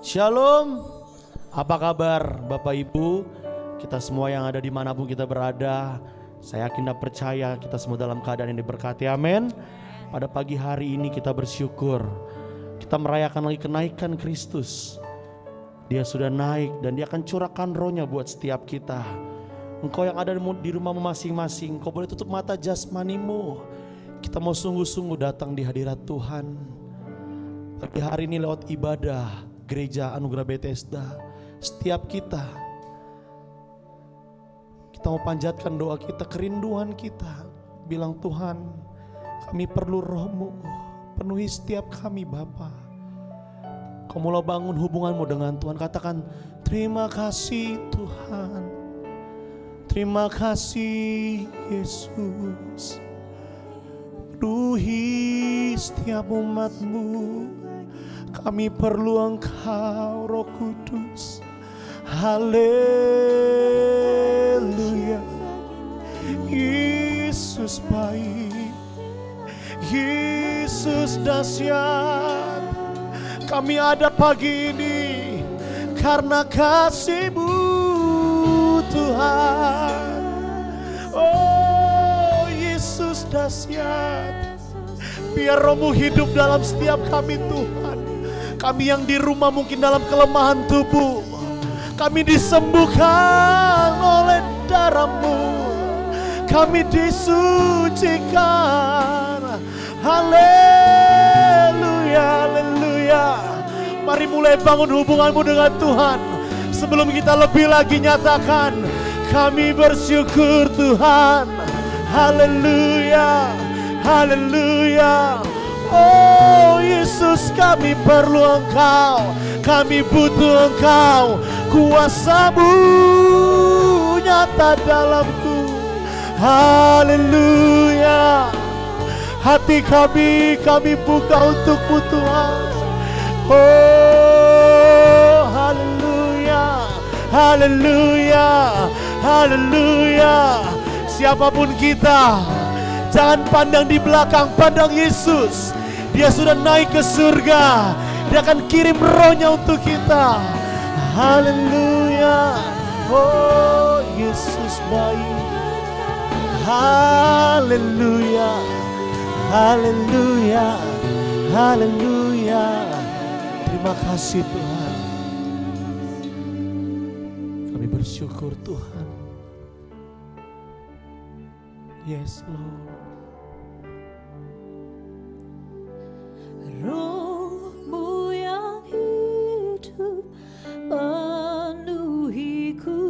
Shalom, apa kabar Bapak Ibu? Kita semua yang ada dimanapun kita berada, saya yakin dan percaya kita semua dalam keadaan yang diberkati, amin. Pada pagi hari ini kita bersyukur, kita merayakan lagi kenaikan Kristus. Dia sudah naik dan dia akan curahkan rohnya buat setiap kita. Engkau yang ada di rumahmu masing-masing, engkau boleh tutup mata jasmanimu. Kita mau sungguh-sungguh datang di hadirat Tuhan. Pagi hari ini lewat ibadah Gereja Anugerah Bethesda, setiap kita mau panjatkan doa kita, kerinduan kita. Bilang, Tuhan, kami perlu roh-Mu, penuhi setiap kami Bapa. Kau mulai bangun hubunganmu dengan Tuhan. Katakan, terima kasih Tuhan, terima kasih Yesus. Penuhi setiap umat-Mu. Kami perlu Engkau, Roh Kudus. Haleluya. Yesus baik, Yesus dahsyat. Kami ada pagi ini karena kasih-Mu Tuhan. Oh Yesus dahsyat. Biar Roh-Mu hidup dalam setiap kami Tuhan. Kami yang di rumah mungkin dalam kelemahan tubuh, kami disembuhkan oleh darah-Mu. Kami disucikan. Haleluya, haleluya. Mari mulai bangun hubunganmu dengan Tuhan. Sebelum kita lebih lagi nyatakan, kami bersyukur Tuhan. Haleluya, haleluya. Oh Yesus, kami perlu Engkau, kami butuh Engkau. Kuasa-Mu nyata dalamku. Haleluya. Hati kami buka untuk-Mu Tuhan. Oh haleluya, haleluya, haleluya. Siapapun kita, jangan pandang di belakang, pandang Yesus. Dia sudah naik ke surga. Dia akan kirim rohnya untuk kita. Haleluya. Oh Yesus baik. Haleluya, haleluya, haleluya. Terima kasih Tuhan. Kami bersyukur Tuhan. Yes Lord. Roh-Mu yang hidup penuhiku,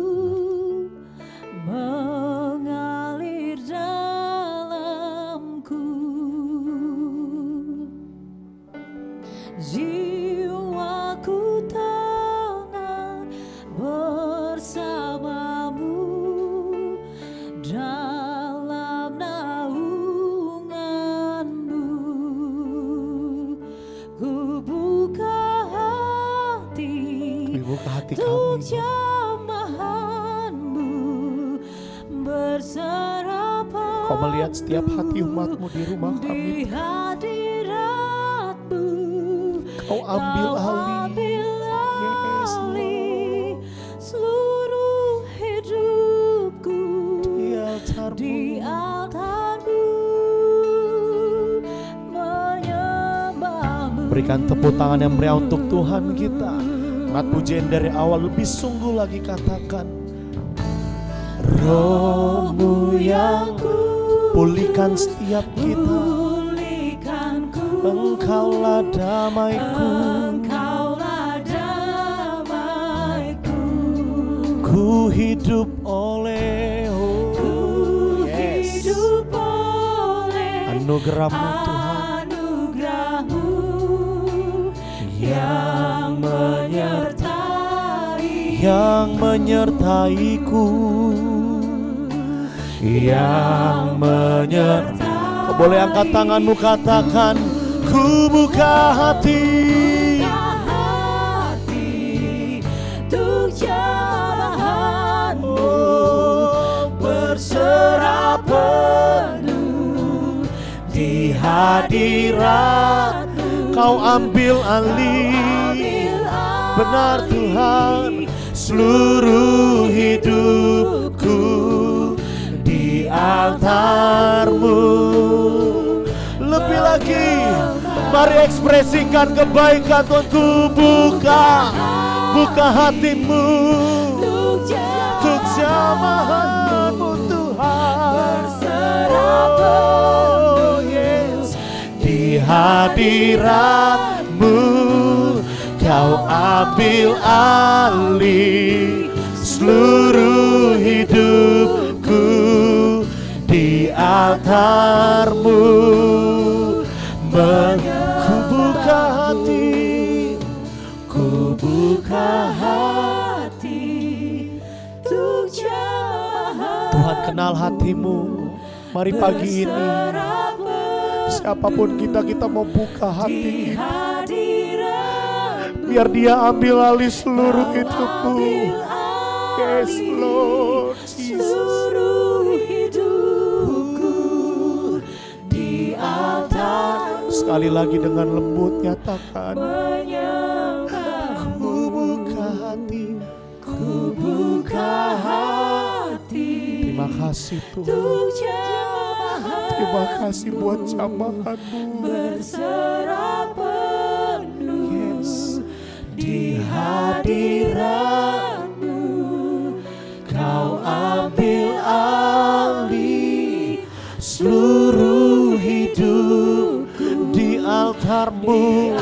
mengalir dalamku. Jiwaku tenang bersama-Mu dalam naungan-Mu. Ku buka hati untuk jamahan-Mu, berserapan Kau melihat setiap hati umat-Mu di rumah kami. di hadirat-Mu. Kau ambil alih. Yes, Lord. Seluruh hidupku Di altar-Mu. di altar-Mu, menyembah-Mu. Berikan tepuk tangan yang meriah untuk Tuhan kita. Angkat pujian dari awal, lebih sungguh lagi katakan, Roh-Mu yang pulihkan setiap kita. Pulihkanku, Engkaulah damaiku. Engkaulah damaiku. Ku hidup oleh Hidup oleh anugerah-Mu Tuhan. anugerah-Mu yang menyertaiku, yang menyertai. Kau boleh angkat tanganmu, katakan, ku buka hati untuk jamahan-Mu, berserah penuh di hadirat. Kau ambil alih Benar Tuhan, seluruh hidupku di altar-Mu. Lebih lagi, mari ekspresikan kebaikan Tuhan. Buka hatimu untuk jamahan-Mu Tuhan. Oh yes, di hadirat-Mu Kau ambil alih seluruh hidupku di altar-Mu. Ku buka hati, ku buka hati untuk jamahan. Tuhan kenal hatimu. Mari pagi ini siapapun kita mau buka hati biar Dia ambil alih seluruh hidupmu. Yes Lord Jesus. Sekali lagi dengan lembut nyatakan, ku buka hati, ku buka hati. Terima kasih Tuhan. Terima kasih buat jamahan-Mu. Berserah penuh, yes, di hadirat-Mu. Kau ambil alih seluruh hidup di altar-Mu.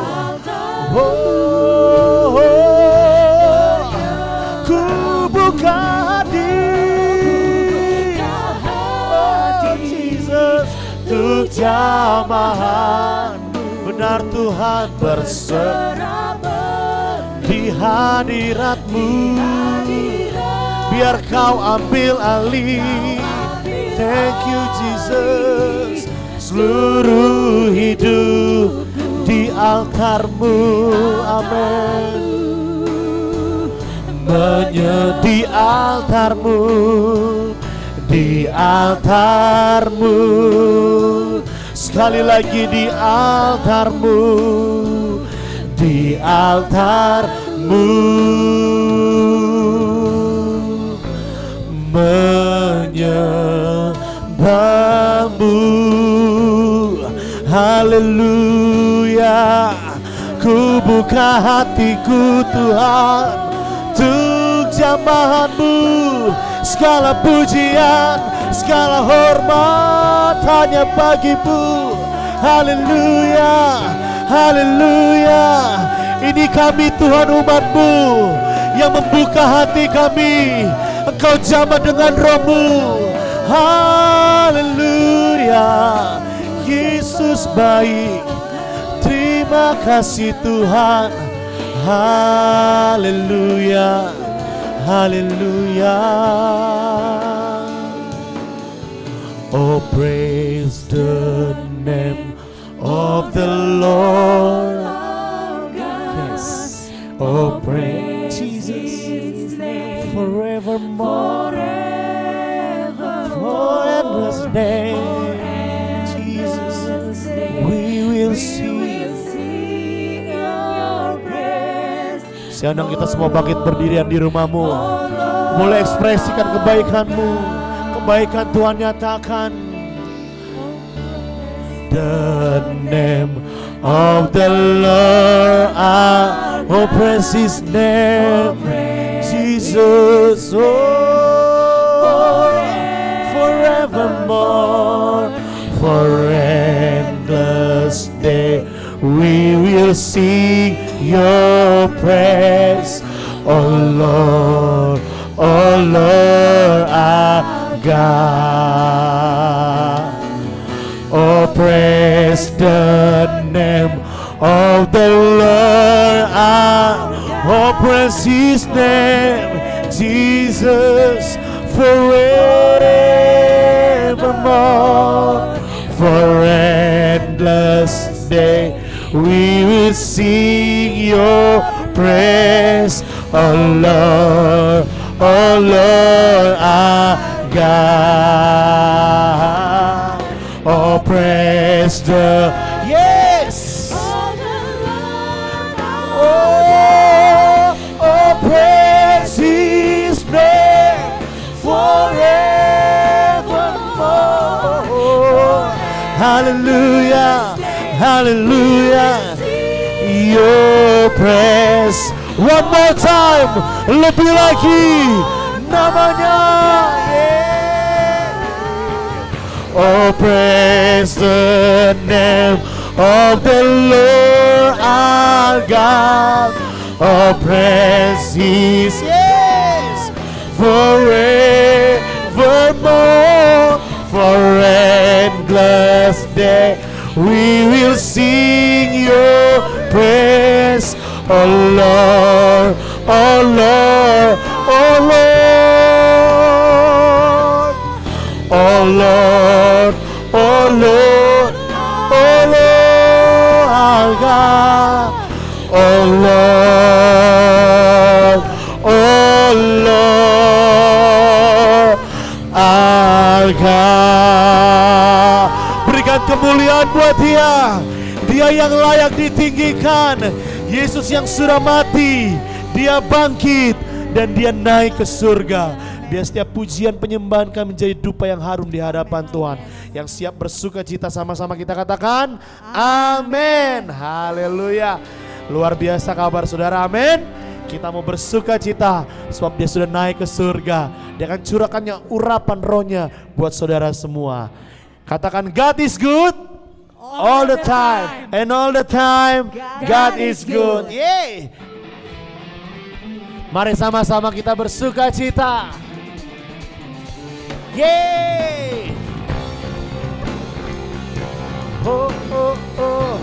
Oh, ku buka hati, oh Jesus, untuk jamahan. Benar Tuhan, berserah di hadirat-Mu. Biar Kau ambil alih. Thank you Jesus. Seluruh hidup di altar-Mu. Amin. Di altar-Mu, di altar-Mu. Sekali lagi di altar-Mu, di altar-Mu. Menyembah-Mu. Haleluya. Ku buka hatiku Tuhan untuk jamahan-Mu. Segala pujian, segala hormat hanya bagi-Mu. Haleluya, haleluya. Ini kami Tuhan umat-Mu yang membuka hati kami. Engkau jamah dengan Roh-Mu. Haleluya. Yesus baik. Terima kasih Tuhan. Haleluya. Haleluya. Oh, praise the name of the Lord. Yes. Oh, praise Jesus forevermore. For endless days, Jesus, we will sing your praise. Siandang kita semua bangkit berdirian di rumahmu. Mulai ekspresikan kebaikan-Mu. Kebaikan Tuhan nyatakan. The name of the Lord, oh praise His name, Jesus, oh, forevermore, for endless day, we will sing your praise, oh Lord, our God. Oh, praise the name of the Lord. Oh, praise His name, Jesus, forevermore. For endless day, we will sing your praise, oh Lord, our God. Oh, praise the, yes. Oh, hallelujah, hallelujah. Your praise. One more time, lebih lagi namanya. Yeah. Oh, praise the name of the Lord our God. Oh, praise His, yes, forevermore, for endless day we will sing your praise, oh Lord, oh Lord, oh Lord, oh Lord, oh Lord, oh Lord, our God, oh Lord, oh Lord, our God. Berikan kemuliaan buat Dia. Dia yang layak ditinggikan. Yesus yang sudah mati, Dia bangkit dan Dia naik ke surga. Biar setiap pujian penyembahan kami menjadi dupa yang harum di hadapan Tuhan. Yang siap bersuka cita, sama-sama kita katakan amin. Haleluya. Luar biasa kabar saudara, amin. Kita mau bersuka cita sebab Dia sudah naik ke surga. Dia akan curahkannya urapan rohnya buat saudara semua. Katakan God is good all the time, and all the time God is good. Yeay. Mari sama-sama kita bersuka cita. Yeay. Oh, oh, oh.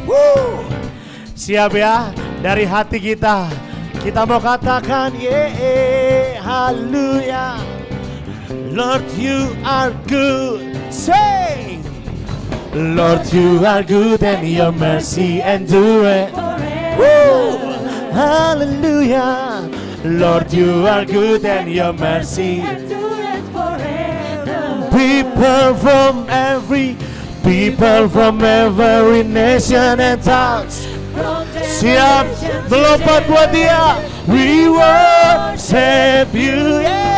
Woo. Siap ya, dari hati kita mau katakan yeay, haleluya. Lord, you are good. Say, Lord, you are good and your mercy endureth. Woo! Hallelujah. Lord, you are good and your mercy endureth forever. People from every nation and tongues. Siap melompat buat Dia. We worship you. Yeah.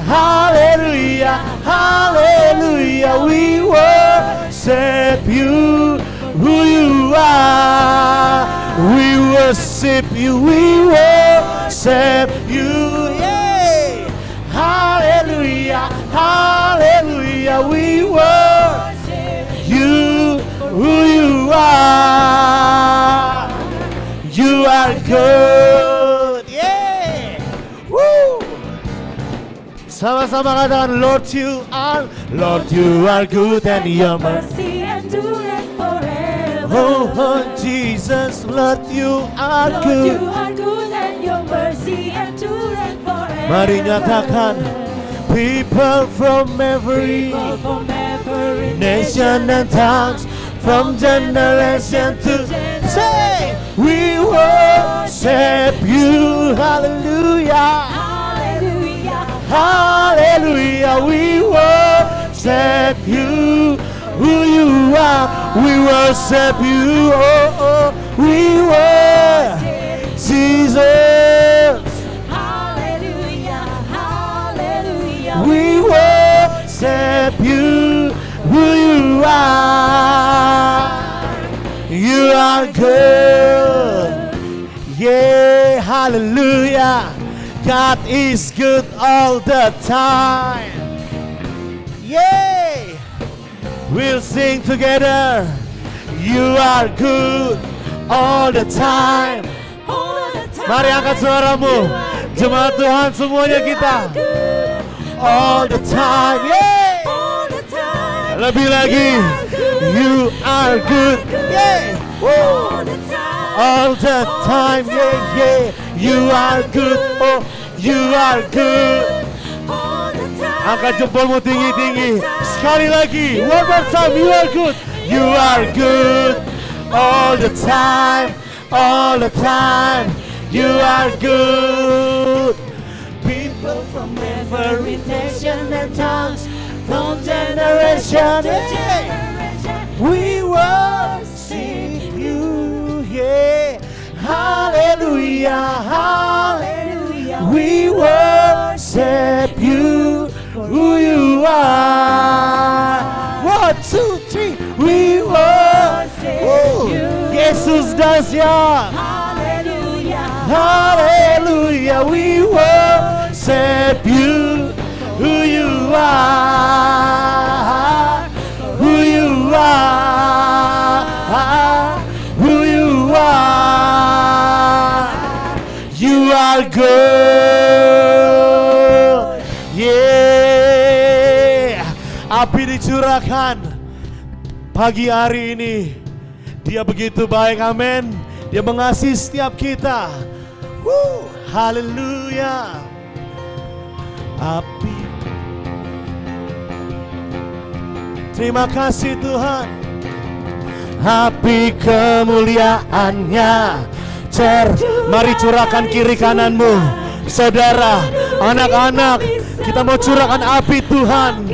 Hallelujah, hallelujah, we worship you, who you are. We worship you, we worship you, yeah. Hallelujah, hallelujah, we worship you, who you are. You are good, yeah. Woo. Sama-sama katakan Lord you are good and your mercy endureth forever. Oh Jesus, Lord you are Lord, you good. are good and your mercy endureth forever. Mari nyatakan people from every nation and tongues, from generation to say we worship you. Hallelujah. Hallelujah, we worship you, who you are. We worship you, oh, oh, we worship Jesus. Hallelujah, hallelujah. We worship you, who you are. You are good, yeah, hallelujah. God is good all the time. Yay! We'll sing together. You are good all the time. Mari angkat suaramu. Jemaat Tuhan semuanya kita. All the time. Yay! Lebih lagi. You are good. Yay! All the time. Yeah, yeah. You are good, oh, you are good. Angkat jempolmu tinggi-tinggi. Sekali lagi, one more time, you are good. You are good all the time, all the time. You are good. People from every nation and tongues, from generation to generation, we worship you, yeah. Hallelujah, hallelujah, we worship worship you for who you are. 1, 2, 3, we worship you. Yesus dahsyat. Hallelujah. Hallelujah, we worship you, who you are, who you are, who you are. You are good. Yeah. Api dicurahkan pagi hari ini. Dia begitu baik, amin. Dia mengasihi setiap kita. Haleluya. Api. Terima kasih Tuhan. Api kemuliaannya. Mari curahkan kiri kananmu. Saudara, anak-anak, kita mau curahkan api Tuhan.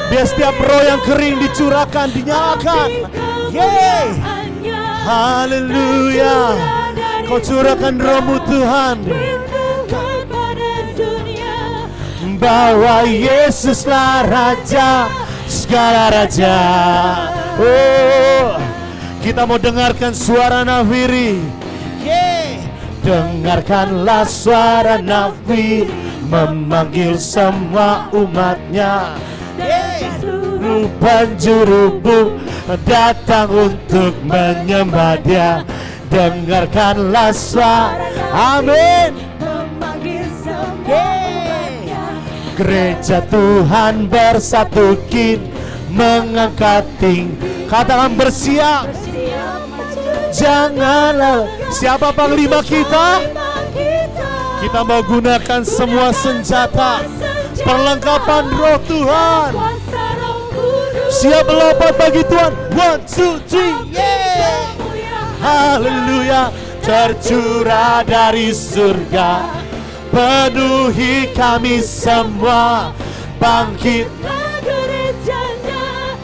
Biar setiap roh yang kering dicurahkan, dinyalakan. Yeay. Haleluya. Kau curahkan rohmu Tuhan. Bahwa Yesuslah Raja, segala Raja. Oh, kita mau dengarkan suara nafiri. Dengarkanlah suara nafiri memanggil semua umatnya. Penjuru datang untuk menyembah Dia. Dengarkanlah suara, amin. Memanggil semua umatnya. Gereja Tuhan bersatu kini mengangkat tinggi. Katakan bersiap. Janganlah. Siapa panglima kita? Kita mau gunakan semua senjata, perlengkapan roh Tuhan. Siap melompat bagi Tuhan. 1, 2, 3, yeah. Haleluya. Tercurah dari surga, penuhi kami semua. Bangkit gerejanya,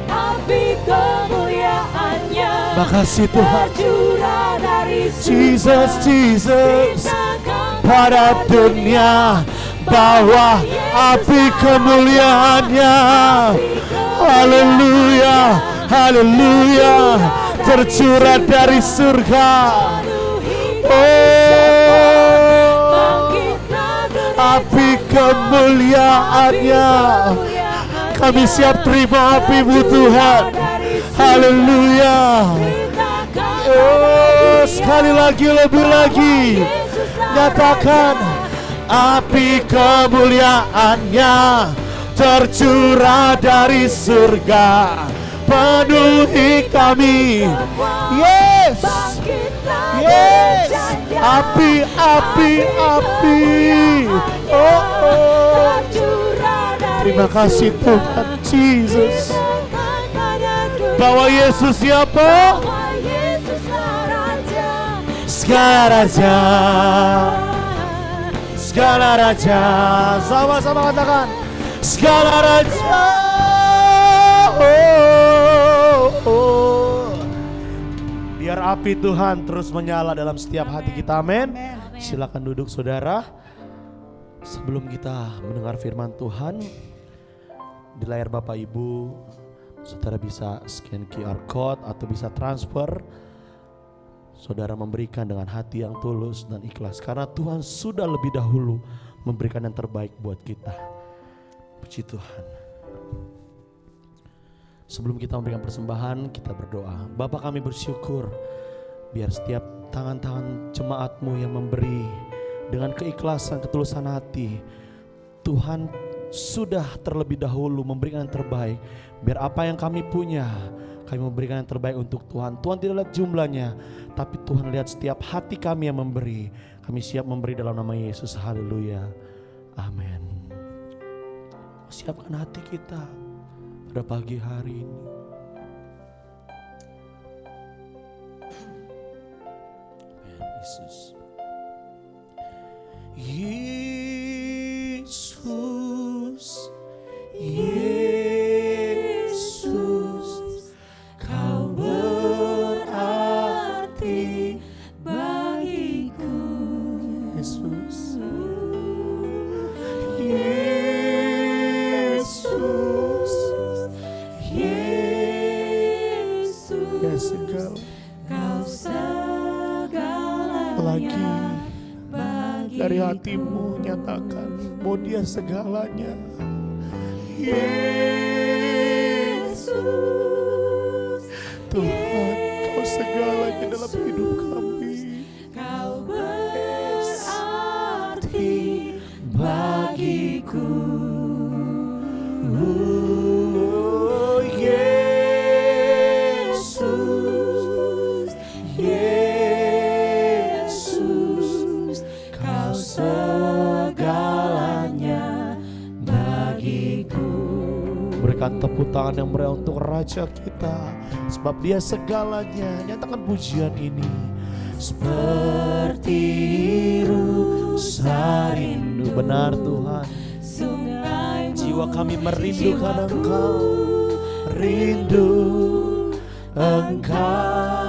api kemuliaannya. Makasih Tuhan. Tercurah dari Jesus, Jesus. surga, Pada dunia bawa api kemuliaannya. Haleluya, haleluya. Tercurah dari surga. Oh, api kemuliaannya. Kami siap terima api-Mu Tuhan. Haleluya. Oh, sekali lagi, lebih lagi. Nyatakan api kemuliaannya tercurah dari surga, penuhi kami. Yes, yes. Api, api, api. Oh, oh. Terima kasih Tuhan Jesus. Bahwa Yesus siapa? Segala Raja, segala Raja. Sama-sama katakan segala Raja. Oh, oh. Biar api Tuhan terus menyala dalam setiap hati kita, amin. Silakan duduk saudara. Sebelum kita mendengar firman Tuhan, di layar Bapak Ibu, saudara bisa scan QR code atau bisa transfer. Saudara memberikan dengan hati yang tulus dan ikhlas, karena Tuhan sudah lebih dahulu memberikan yang terbaik buat kita. Puji Tuhan. Sebelum kita memberikan persembahan, kita berdoa. Bapa, kami bersyukur biar setiap tangan-tangan jemaat-Mu yang memberi dengan keikhlasan, ketulusan hati, Tuhan sudah terlebih dahulu memberikan yang terbaik. Biar apa yang kami punya, kami memberikan yang terbaik untuk Tuhan. Tuhan tidak lihat jumlahnya, tapi Tuhan lihat setiap hati kami yang memberi. Kami siap memberi dalam nama Yesus. Haleluya. Amin. Siapkan hati kita pada pagi hari ini. Amin, Yesus. Yesus, Yesus, Kau berarti bagiku. Yesus, lagi. Dari hatimu nyatakan bahwa Dia segalanya. Yesus, Tuhan, Kau segalanya dalam hidup kami. Kau berarti bagiku. Oh, Yesus, Yesus, Kau segalanya bagiku. Berikan tepuk tangan yang meriah untuk Raja kita, sebab Dia segalanya. Nyatakan pujian ini. Seperti rusa rindu. Benar Tuhan, Sungai jiwa kami merindukan Engkau. Rindu Engkau,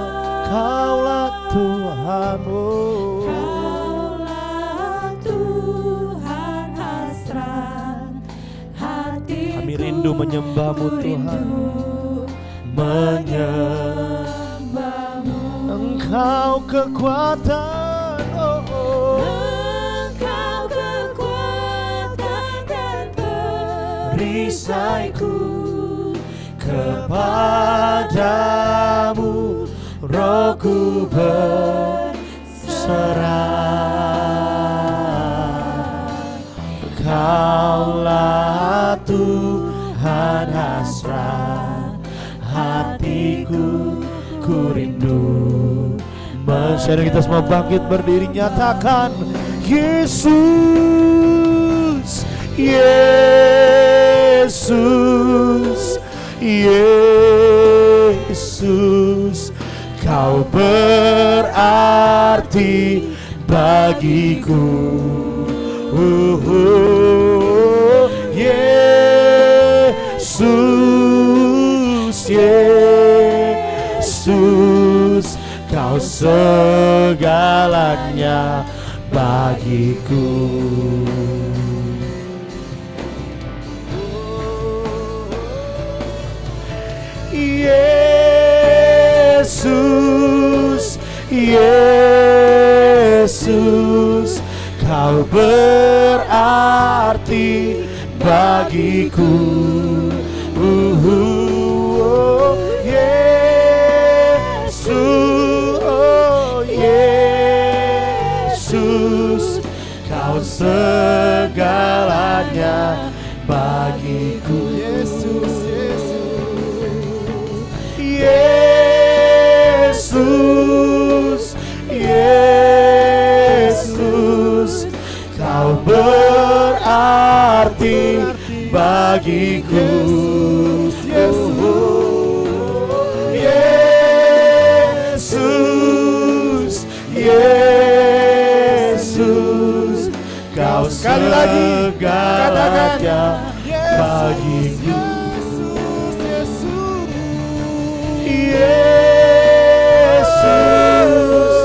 Kaulah Tuhan. Oh, Kaulah Tuhan, hasrat hatiku. kami rindu menyembah-Mu Tuhan. Menyembahmu. Engkau kekuatan, oh, oh. Engkau kekuatan dan perisaiku. Kepadamu rohku berserah. Kaulah Tuhan, hasrat hatiku, ku rindu. Masyarakat kita semua bangkit berdiri, nyatakan Yesus, Yesus, Yesus, Kau berarti bagiku. Yesus, Yesus, Kau segalanya bagiku. Yesus, Yesus, Kau berarti bagiku. Yesus, oh Yesus, Kau segalanya bagiku. Yesus, Yesus, Yesus, Kau berarti bagiku. Yesus, Yesus, Kau sekali lagi katakan bagiku. Yesus,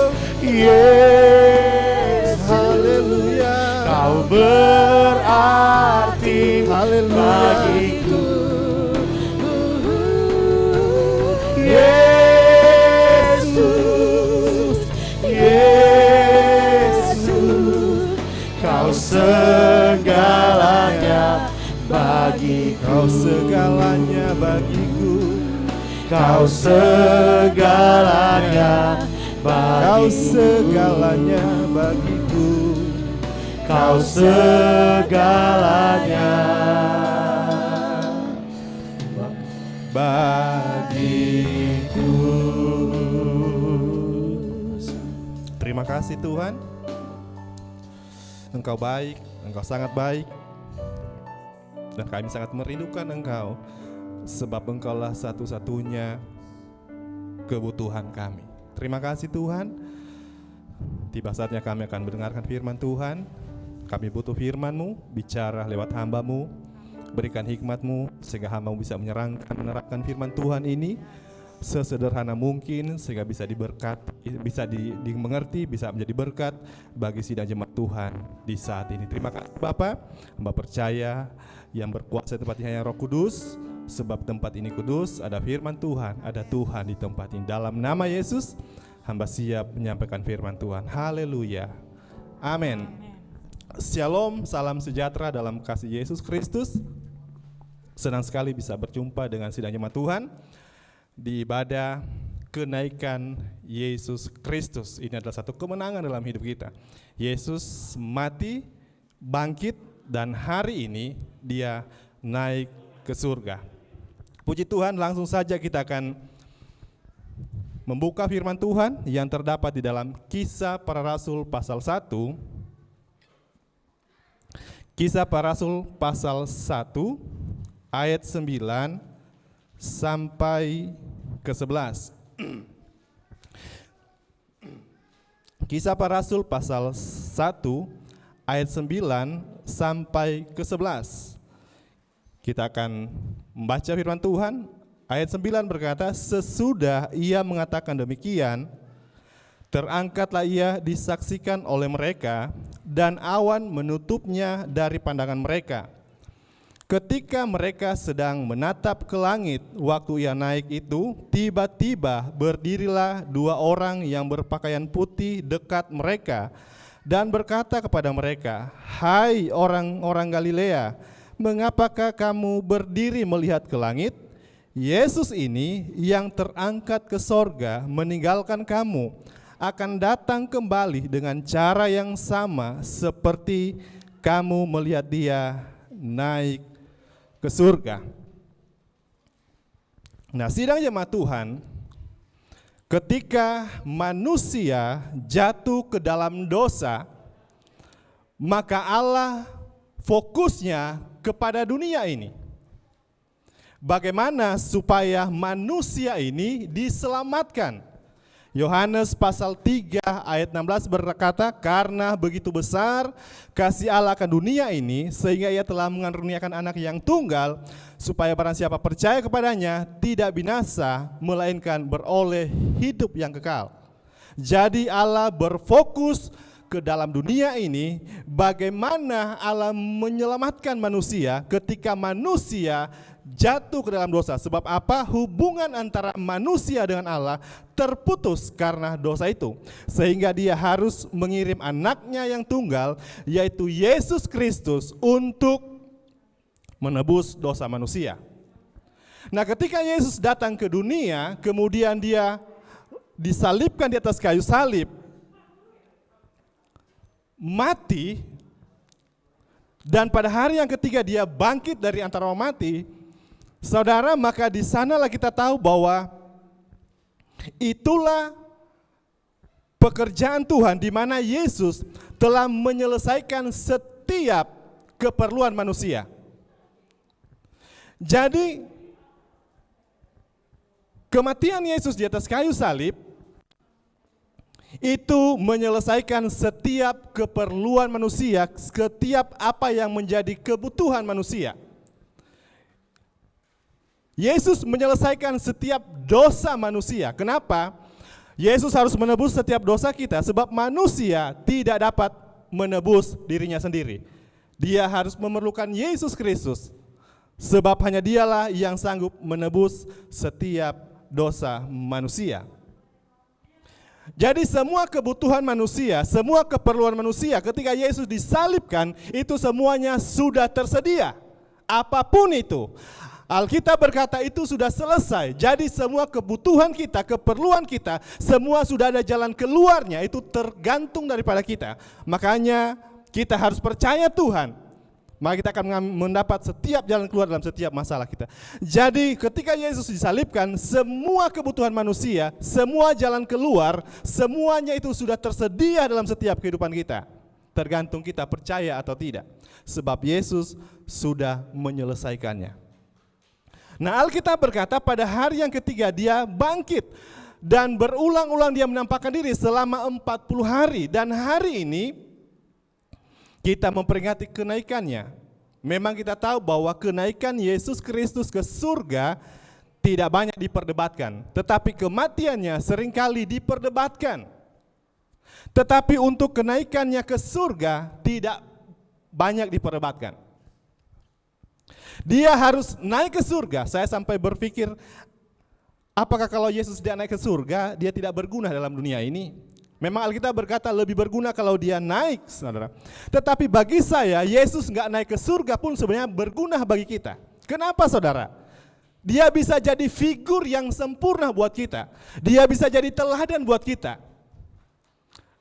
Yesus, haleluya, Kau berarti bagiku. Yesus, Yesus, Kau segalanya bagiku. Kau segalanya bagiku. Kau segalanya bagiku. Kau segalanya bagiku. Kau segalanya bagiku. Terima kasih Tuhan. Engkau baik, Engkau sangat baik. Dan kami sangat merindukan Engkau, sebab Engkaulah satu-satunya kebutuhan kami. Terima kasih Tuhan. Tiba saatnya kami akan mendengarkan firman Tuhan. Kami butuh firman-Mu, bicara lewat hamba-Mu. Berikan hikmat-Mu sehingga hamba-Mu bisa menerapkan firman Tuhan ini sesederhana mungkin, sehingga bisa diberkati, bisa dimengerti, bisa menjadi berkat bagi sidang jemaat Tuhan di saat ini. Terima kasih Bapa. Hamba percaya yang berkuasa di tempat ini hanya Roh Kudus, sebab tempat ini kudus, ada firman Tuhan, ada Tuhan di tempat ini. Dalam nama Yesus hamba siap menyampaikan firman Tuhan. Haleluya. Amin. Shalom, salam sejahtera dalam kasih Yesus Kristus. Senang sekali bisa berjumpa dengan sidang jemaat Tuhan di ibadah kenaikan Yesus Kristus. Ini adalah satu kemenangan dalam hidup kita. Yesus mati, bangkit, dan hari ini dia naik ke surga. Puji Tuhan, langsung saja kita akan membuka firman Tuhan yang terdapat di dalam Kisah Para Rasul pasal 1. Kisah Para Rasul pasal 1 ayat 9 sampai ke 11. Kisah Para Rasul pasal 1 ayat 9 sampai ke 11. Kita akan membaca firman Tuhan. Ayat 9 berkata, sesudah ia mengatakan demikian, terangkatlah ia disaksikan oleh mereka, dan awan menutupnya dari pandangan mereka. Ketika mereka sedang menatap ke langit, waktu ia naik itu, tiba-tiba berdirilah dua orang yang berpakaian putih dekat mereka, dan berkata kepada mereka, hai orang-orang Galilea, mengapakah kamu berdiri melihat ke langit? Yesus ini yang terangkat ke sorga meninggalkan kamu, akan datang kembali dengan cara yang sama seperti kamu melihat dia naik ke surga. Nah, sidang jemaat Tuhan, ketika manusia jatuh ke dalam dosa, maka Allah fokusnya kepada dunia ini. Bagaimana supaya manusia ini diselamatkan? Yohanes pasal 3 ayat 16 berkata, karena begitu besar kasih Allah akan dunia ini, sehingga ia telah mengaruniakan anak yang tunggal, supaya barang siapa percaya kepadanya tidak binasa, melainkan beroleh hidup yang kekal. Jadi Allah berfokus ke dalam dunia ini, bagaimana Allah menyelamatkan manusia ketika manusia jatuh ke dalam dosa. Sebab apa? Hubungan antara manusia dengan Allah terputus karena dosa itu, sehingga dia harus mengirim anaknya yang tunggal, yaitu Yesus Kristus, untuk menebus dosa manusia. Nah, ketika Yesus datang ke dunia, kemudian dia disalibkan di atas kayu salib, mati, dan pada hari yang ketiga dia bangkit dari antara orang mati. Saudara, maka di sanalah kita tahu bahwa itulah pekerjaan Tuhan, di mana Yesus telah menyelesaikan setiap keperluan manusia. Jadi kematian Yesus di atas kayu salib itu menyelesaikan setiap keperluan manusia, setiap apa yang menjadi kebutuhan manusia. Yesus menyelesaikan setiap dosa manusia. Kenapa? Yesus harus menebus setiap dosa kita, sebab manusia tidak dapat menebus dirinya sendiri. Dia harus memerlukan Yesus Kristus, sebab hanya dialah yang sanggup menebus setiap dosa manusia. Jadi semua kebutuhan manusia, semua keperluan manusia ketika Yesus disalibkan, itu semuanya sudah tersedia. Apapun itu, Alkitab berkata itu sudah selesai. Jadi semua kebutuhan kita, keperluan kita, semua sudah ada jalan keluarnya. Itu tergantung daripada kita. Makanya kita harus percaya Tuhan, maka kita akan mendapat setiap jalan keluar dalam setiap masalah kita. Jadi ketika Yesus disalibkan, semua kebutuhan manusia, semua jalan keluar, semuanya itu sudah tersedia dalam setiap kehidupan kita. Tergantung kita percaya atau tidak. Sebab Yesus sudah menyelesaikannya. Nah, Alkitab berkata pada hari yang ketiga dia bangkit, dan berulang-ulang dia menampakkan diri selama 40 hari. Dan hari ini kita memperingati kenaikannya. Memang kita tahu bahwa kenaikan Yesus Kristus ke surga tidak banyak diperdebatkan, tetapi kematiannya seringkali diperdebatkan. Tetapi untuk kenaikannya ke surga tidak banyak diperdebatkan. Dia harus naik ke surga. Saya sampai berpikir, Apakah kalau Yesus dia naik ke surga, dia tidak berguna dalam dunia ini? Memang Alkitab berkata lebih berguna kalau dia naik, saudara. Tetapi bagi saya, Yesus nggak naik ke surga pun sebenarnya berguna bagi kita. Kenapa, saudara? Dia bisa jadi figur yang sempurna buat kita. Dia bisa jadi teladan buat kita.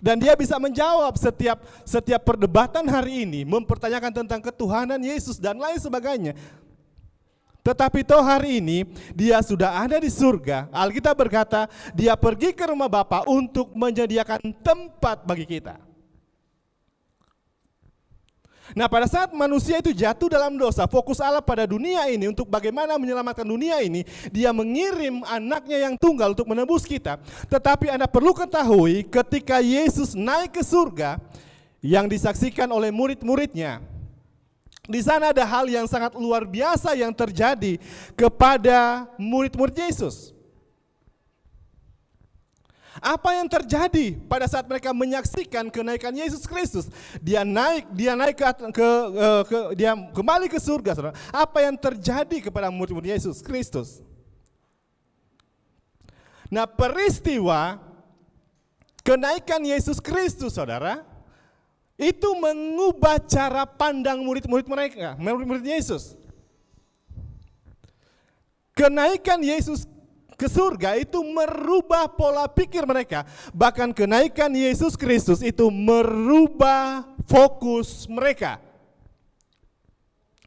Dan dia bisa menjawab setiap perdebatan hari ini, mempertanyakan tentang ketuhanan Yesus dan lain sebagainya. Tetapi toh hari ini dia sudah ada di surga. Alkitab berkata dia pergi ke rumah Bapa untuk menyediakan tempat bagi kita. Nah, pada saat manusia itu jatuh dalam dosa, fokus Allah pada dunia ini untuk bagaimana menyelamatkan dunia ini, dia mengirim anaknya yang tunggal untuk menebus kita. Tetapi Anda perlu ketahui ketika Yesus naik ke surga yang disaksikan oleh murid-muridnya, di sana ada hal yang sangat luar biasa yang terjadi kepada murid-murid Yesus. Apa yang terjadi pada saat mereka menyaksikan kenaikan Yesus Kristus? Dia kembali ke surga, saudara. Apa yang terjadi kepada murid-murid Yesus Kristus? Nah, peristiwa kenaikan Yesus Kristus, saudara, itu mengubah cara pandang murid-murid mereka, murid-murid Yesus. Kenaikan Yesus ke surga itu merubah pola pikir mereka. Bahkan kenaikan Yesus Kristus itu merubah fokus mereka.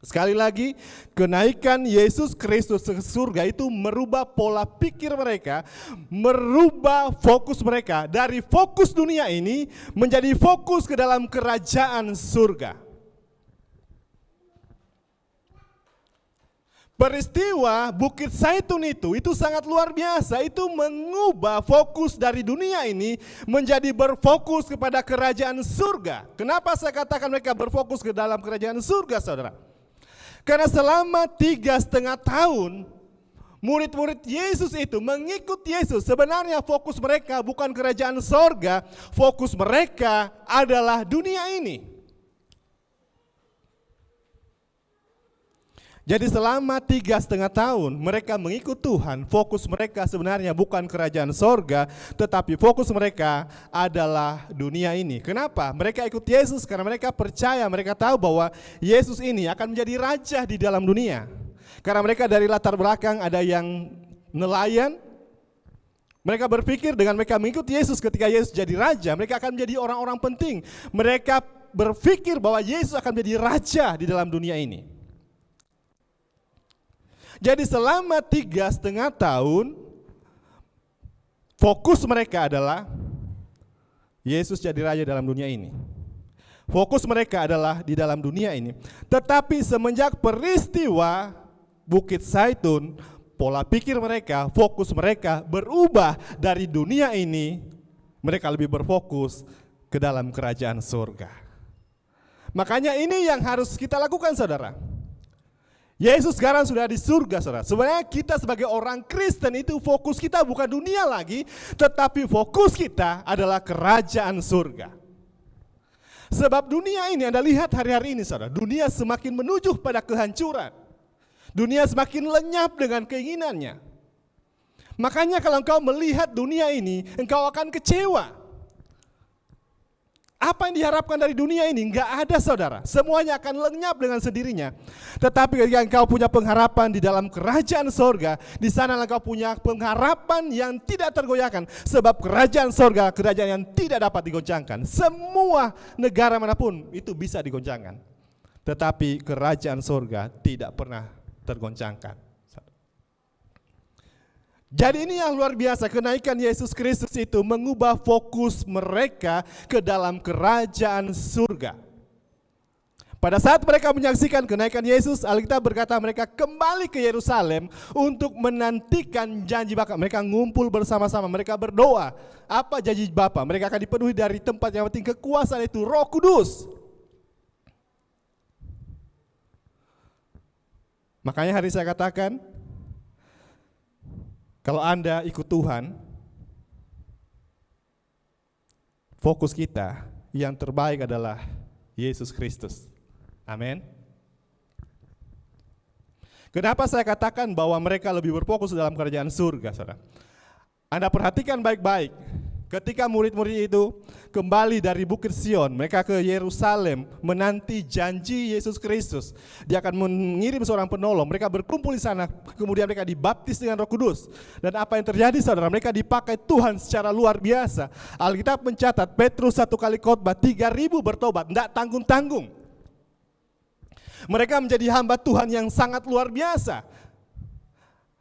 Sekali lagi, kenaikan Yesus Kristus ke surga itu merubah pola pikir mereka, merubah fokus mereka dari fokus dunia ini menjadi fokus ke dalam kerajaan surga. Peristiwa Bukit Zaitun itu sangat luar biasa. Itu mengubah fokus dari dunia ini menjadi berfokus kepada kerajaan surga. Kenapa saya katakan mereka berfokus ke dalam kerajaan surga, saudara? Karena selama 3,5 tahun murid-murid Yesus itu mengikut Yesus. Sebenarnya fokus mereka bukan kerajaan surga, fokus mereka adalah dunia ini. Jadi selama 3,5 tahun mereka mengikut Tuhan, fokus mereka sebenarnya bukan kerajaan sorga, tetapi fokus mereka adalah dunia ini. Kenapa? Mereka ikut Yesus karena mereka percaya, mereka tahu bahwa Yesus ini akan menjadi raja di dalam dunia. Karena mereka dari latar belakang ada yang nelayan, mereka berpikir dengan mereka mengikut Yesus ketika Yesus jadi raja, mereka akan menjadi orang-orang penting. Mereka berpikir bahwa Yesus akan menjadi raja di dalam dunia ini. Jadi selama 3,5 tahun fokus mereka adalah Yesus jadi raja dalam dunia ini. Fokus mereka adalah di dalam dunia ini. Tetapi semenjak peristiwa Bukit Zaitun, pola pikir mereka, fokus mereka berubah dari dunia ini, mereka lebih berfokus ke dalam kerajaan surga. Makanya ini yang harus kita lakukan, saudara. Yesus sekarang sudah di surga, saudara. Sebenarnya kita sebagai orang Kristen itu fokus kita bukan dunia lagi, tetapi fokus kita adalah kerajaan surga. Sebab dunia ini, Anda lihat hari-hari ini, saudara, dunia semakin menuju pada kehancuran. Dunia semakin lenyap dengan keinginannya. Makanya kalau engkau melihat dunia ini, engkau akan kecewa. Apa yang diharapkan dari dunia ini? Enggak ada, saudara. Semuanya akan lenyap dengan sendirinya. Tetapi ketika engkau punya pengharapan di dalam kerajaan sorga, di sana engkau punya pengharapan yang tidak tergoyahkan. Sebab kerajaan sorga, kerajaan yang tidak dapat digoncangkan. Semua negara manapun itu bisa digoncangkan. Tetapi kerajaan sorga tidak pernah tergoncangkan. Jadi ini yang luar biasa, kenaikan Yesus Kristus itu mengubah fokus mereka ke dalam kerajaan surga. Pada saat mereka menyaksikan kenaikan Yesus, Alkitab berkata mereka kembali ke Yerusalem untuk menantikan janji Bapa. Mereka ngumpul bersama-sama, mereka berdoa. Apa janji Bapa? Mereka akan dipenuhi dari tempat yang penting, kekuasaan itu Roh Kudus. Makanya hari saya katakan, kalau Anda ikut Tuhan, fokus kita yang terbaik adalah Yesus Kristus. Amin. Kenapa saya katakan bahwa mereka lebih berfokus dalam kerajaan surga, saudara? Anda perhatikan baik-baik. Ketika murid-murid itu kembali dari Bukit Sion, mereka ke Yerusalem menanti janji Yesus Kristus. Dia akan mengirim seorang penolong. Mereka berkumpul di sana, kemudian mereka dibaptis dengan Roh Kudus. Dan apa yang terjadi, saudara? Mereka dipakai Tuhan secara luar biasa. Alkitab mencatat Petrus satu kali khotbah 3.000 bertobat, tidak tanggung-tanggung. Mereka menjadi hamba Tuhan yang sangat luar biasa.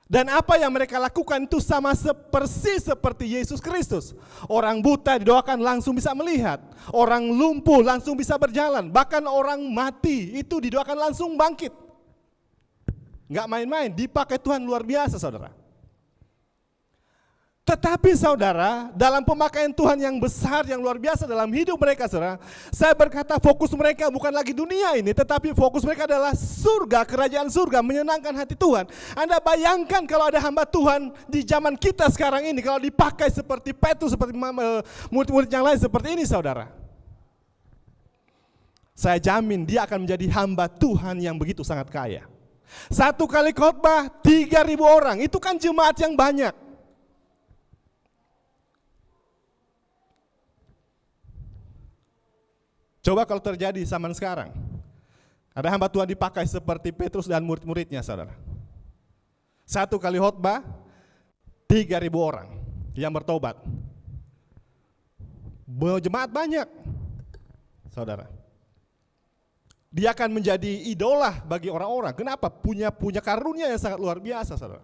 Dan apa yang mereka lakukan itu sama persis seperti Yesus Kristus. Orang buta didoakan langsung bisa melihat. Orang lumpuh langsung bisa berjalan. Bahkan orang mati itu didoakan langsung bangkit. Enggak main-main, dipakai Tuhan luar biasa, saudara. Tetapi saudara, dalam pemakaian Tuhan yang besar, yang luar biasa dalam hidup mereka, saudara, saya berkata fokus mereka bukan lagi dunia ini, tetapi fokus mereka adalah surga, kerajaan surga, menyenangkan hati Tuhan. Anda bayangkan kalau ada hamba Tuhan di zaman kita sekarang ini, kalau dipakai seperti Petrus, seperti murid-murid yang lain seperti ini, saudara. Saya jamin dia akan menjadi hamba Tuhan yang begitu sangat kaya. Satu kali khotbah 3.000 orang, itu kan jemaat yang banyak. Coba kalau terjadi zaman sekarang, ada hamba Tuhan dipakai seperti Petrus dan murid-muridnya, saudara. Satu kali khotbah, 3.000 orang yang bertobat. Jemaat banyak, saudara. Dia akan menjadi idola bagi orang-orang. Kenapa? Punya karunia yang sangat luar biasa, saudara.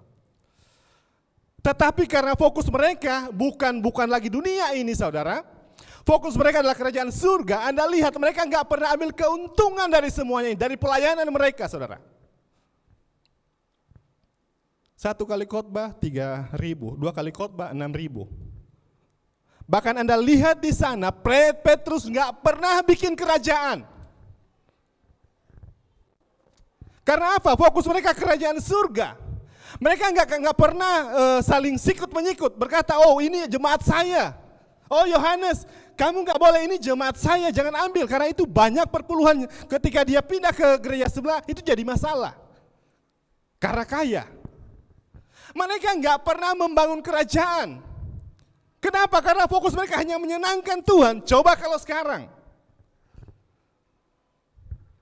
Tetapi karena fokus mereka bukan lagi dunia ini, saudara. Fokus mereka adalah kerajaan surga. Anda lihat mereka nggak pernah ambil keuntungan dari semuanya ini, dari pelayanan mereka, saudara. Satu kali khotbah 3.000, dua kali khotbah 6.000. Bahkan Anda lihat di sana, Petrus nggak pernah bikin kerajaan. Karena apa? Fokus mereka kerajaan surga. Mereka nggak pernah saling sikut menyikut, berkata, oh ini jemaat saya. Oh Yohanes, kamu nggak boleh, ini jemaat saya, jangan ambil. Karena itu banyak perpuluhan, ketika dia pindah ke gereja sebelah, itu jadi masalah. Karena kaya. Mereka nggak pernah membangun kerajaan. Kenapa? Karena fokus mereka hanya menyenangkan Tuhan. Coba kalau sekarang.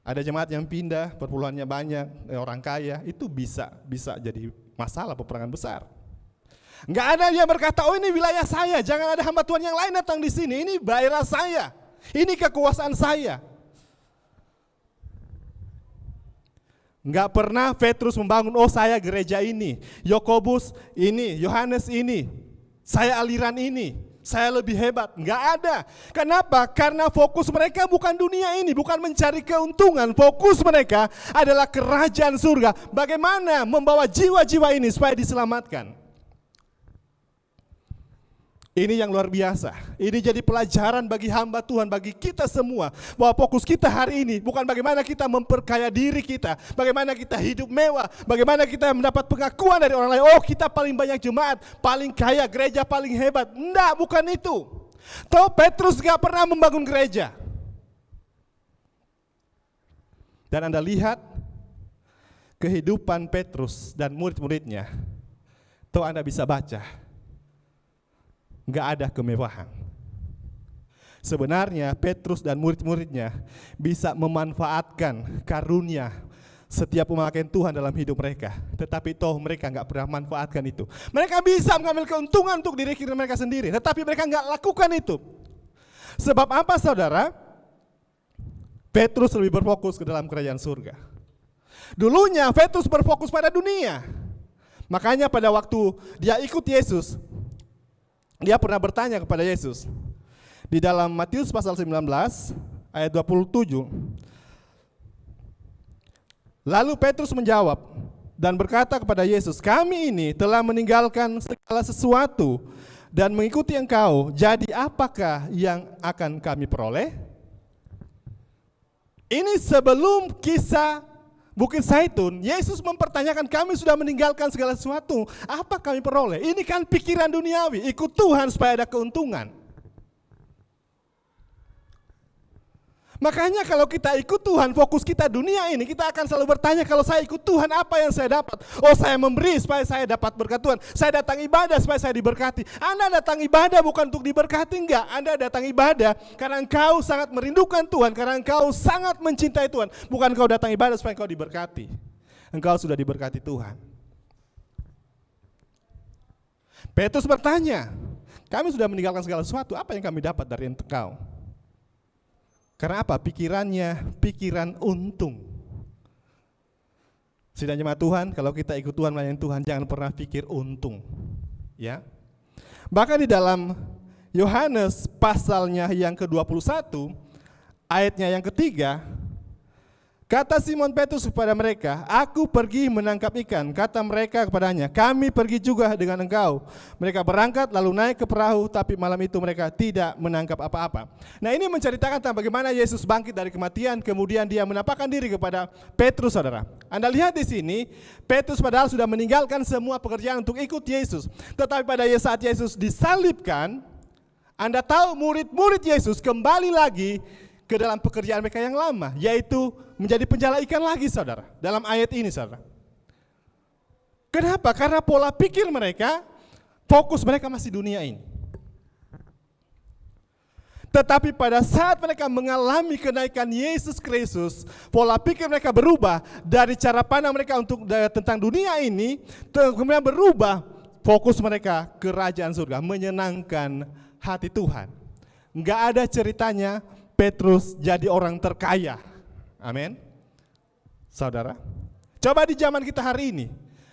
Ada jemaat yang pindah, perpuluhannya banyak, orang kaya, itu bisa jadi masalah, peperangan besar. Enggak ada yang berkata, oh ini wilayah saya, jangan ada hamba Tuhan yang lain datang di sini, ini daerah saya, ini kekuasaan saya. Enggak pernah Petrus membangun, oh saya gereja ini, Yakobus ini, Yohanes ini, saya aliran ini, saya lebih hebat. Enggak ada. Kenapa? Karena fokus mereka bukan dunia ini, bukan mencari keuntungan. Fokus mereka adalah kerajaan surga. Bagaimana membawa jiwa-jiwa ini supaya diselamatkan. Ini yang luar biasa. Ini jadi pelajaran bagi hamba Tuhan, bagi kita semua. Bahwa fokus kita hari ini bukan bagaimana kita memperkaya diri kita, bagaimana kita hidup mewah, bagaimana kita mendapat pengakuan dari orang lain. Oh kita paling banyak jemaat, paling kaya, gereja paling hebat. Enggak, bukan itu. Tahu Petrus gak pernah membangun gereja. Dan Anda lihat kehidupan Petrus dan murid-muridnya. Tahu Anda bisa baca. Enggak ada kemewahan. Sebenarnya Petrus dan murid-muridnya bisa memanfaatkan karunia setiap pemakaian Tuhan dalam hidup mereka. Tetapi toh mereka enggak pernah manfaatkan itu. Mereka bisa mengambil keuntungan untuk diri mereka sendiri, tetapi mereka enggak lakukan itu. Sebab apa saudara? Petrus lebih berfokus ke dalam kerajaan surga. Dulunya Petrus berfokus pada dunia. Makanya pada waktu dia ikut Yesus, dia pernah bertanya kepada Yesus. Di dalam Matius pasal 19 ayat 27. Lalu Petrus menjawab dan berkata kepada Yesus, kami ini telah meninggalkan segala sesuatu dan mengikuti Engkau. Jadi apakah yang akan kami peroleh? Ini sebelum kisah Bukit Zaitun, Yesus mempertanyakan kami sudah meninggalkan segala sesuatu, apa kami peroleh? Ini kan pikiran duniawi, ikut Tuhan supaya ada keuntungan. Makanya kalau kita ikut Tuhan, fokus kita dunia ini, kita akan selalu bertanya, kalau saya ikut Tuhan apa yang saya dapat? Oh, saya memberi supaya saya dapat berkat Tuhan. Saya datang ibadah supaya saya diberkati. Anda datang ibadah bukan untuk diberkati, enggak. Anda datang ibadah karena engkau sangat merindukan Tuhan, karena engkau sangat mencintai Tuhan. Bukan engkau datang ibadah supaya engkau diberkati. Engkau sudah diberkati Tuhan. Petrus bertanya, kami sudah meninggalkan segala sesuatu, apa yang kami dapat dari engkau? Karena apa? Pikiran untung. Sidang jemaat Tuhan, kalau kita ikut Tuhan, melayani Tuhan, jangan pernah pikir untung. Ya. Bahkan di dalam Yohanes pasalnya yang ke-21, ayatnya yang ketiga, kata Simon Petrus kepada mereka, aku pergi menangkap ikan. Kata mereka kepadanya, kami pergi juga dengan engkau. Mereka berangkat lalu naik ke perahu, tapi malam itu mereka tidak menangkap apa-apa. Nah, ini menceritakan tentang bagaimana Yesus bangkit dari kematian, kemudian dia menampakkan diri kepada Petrus, saudara. Anda lihat di sini, Petrus padahal sudah meninggalkan semua pekerjaan untuk ikut Yesus. Tetapi pada saat Yesus disalibkan, Anda tahu murid-murid Yesus kembali lagi ke dalam pekerjaan mereka yang lama, yaitu menjadi penjala ikan lagi, saudara. Dalam ayat ini, saudara. Kenapa? Karena pola pikir mereka, fokus mereka masih dunia ini. Tetapi pada saat mereka mengalami kenaikan Yesus Kristus, pola pikir mereka berubah dari cara pandang mereka untuk tentang dunia ini, kemudian berubah fokus mereka ke kerajaan surga, menyenangkan hati Tuhan. Enggak ada ceritanya Petrus jadi orang terkaya. Amin. Saudara, coba di zaman kita hari ini,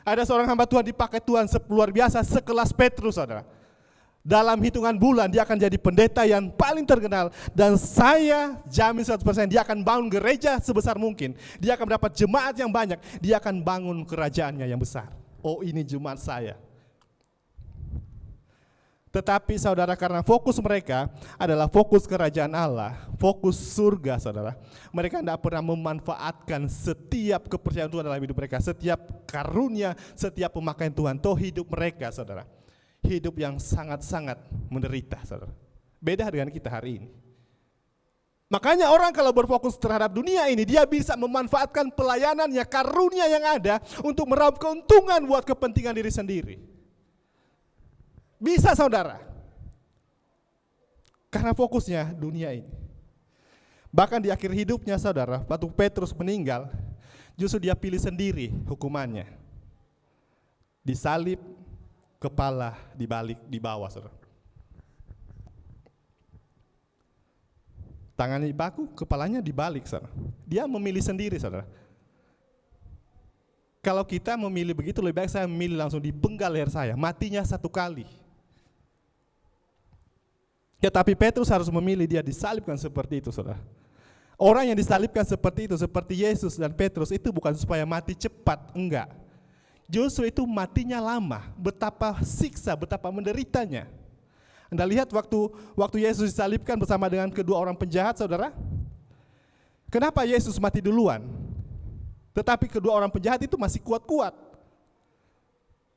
ada seorang hamba Tuhan dipakai Tuhan luar biasa sekelas Petrus, saudara. Dalam hitungan bulan dia akan jadi pendeta yang paling terkenal, dan saya jamin 100% dia akan bangun gereja sebesar mungkin. Dia akan mendapat jemaat yang banyak, dia akan bangun kerajaannya yang besar. Oh, ini jemaat saya. Tetapi saudara, karena fokus mereka adalah fokus kerajaan Allah, fokus surga, saudara. Mereka tidak pernah memanfaatkan setiap kepercayaan Tuhan dalam hidup mereka, setiap karunia, setiap pemakaian Tuhan. Toh hidup mereka, saudara, hidup yang sangat-sangat menderita, saudara. Beda dengan kita hari ini. Makanya orang kalau berfokus terhadap dunia ini, dia bisa memanfaatkan pelayanannya, karunia yang ada untuk meraup keuntungan buat kepentingan diri sendiri. Bisa, saudara, karena fokusnya dunia ini. Bahkan di akhir hidupnya, saudara, waktu Petrus meninggal, justru dia pilih sendiri hukumannya. Disalib, kepala di bawah, saudara. Tangannya dibaku, kepalanya dibalik, saudara. Dia memilih sendiri, saudara. Kalau kita memilih begitu, lebih baik saya memilih langsung dipenggal leher saya, matinya satu kali. Tetapi Petrus harus memilih, dia disalibkan seperti itu, saudara. Orang yang disalibkan seperti itu, seperti Yesus dan Petrus, itu bukan supaya mati cepat, enggak. Justru itu matinya lama, betapa siksa, betapa menderitanya. Anda lihat waktu Yesus disalibkan bersama dengan kedua orang penjahat, saudara. Kenapa Yesus mati duluan? Tetapi kedua orang penjahat itu masih kuat-kuat.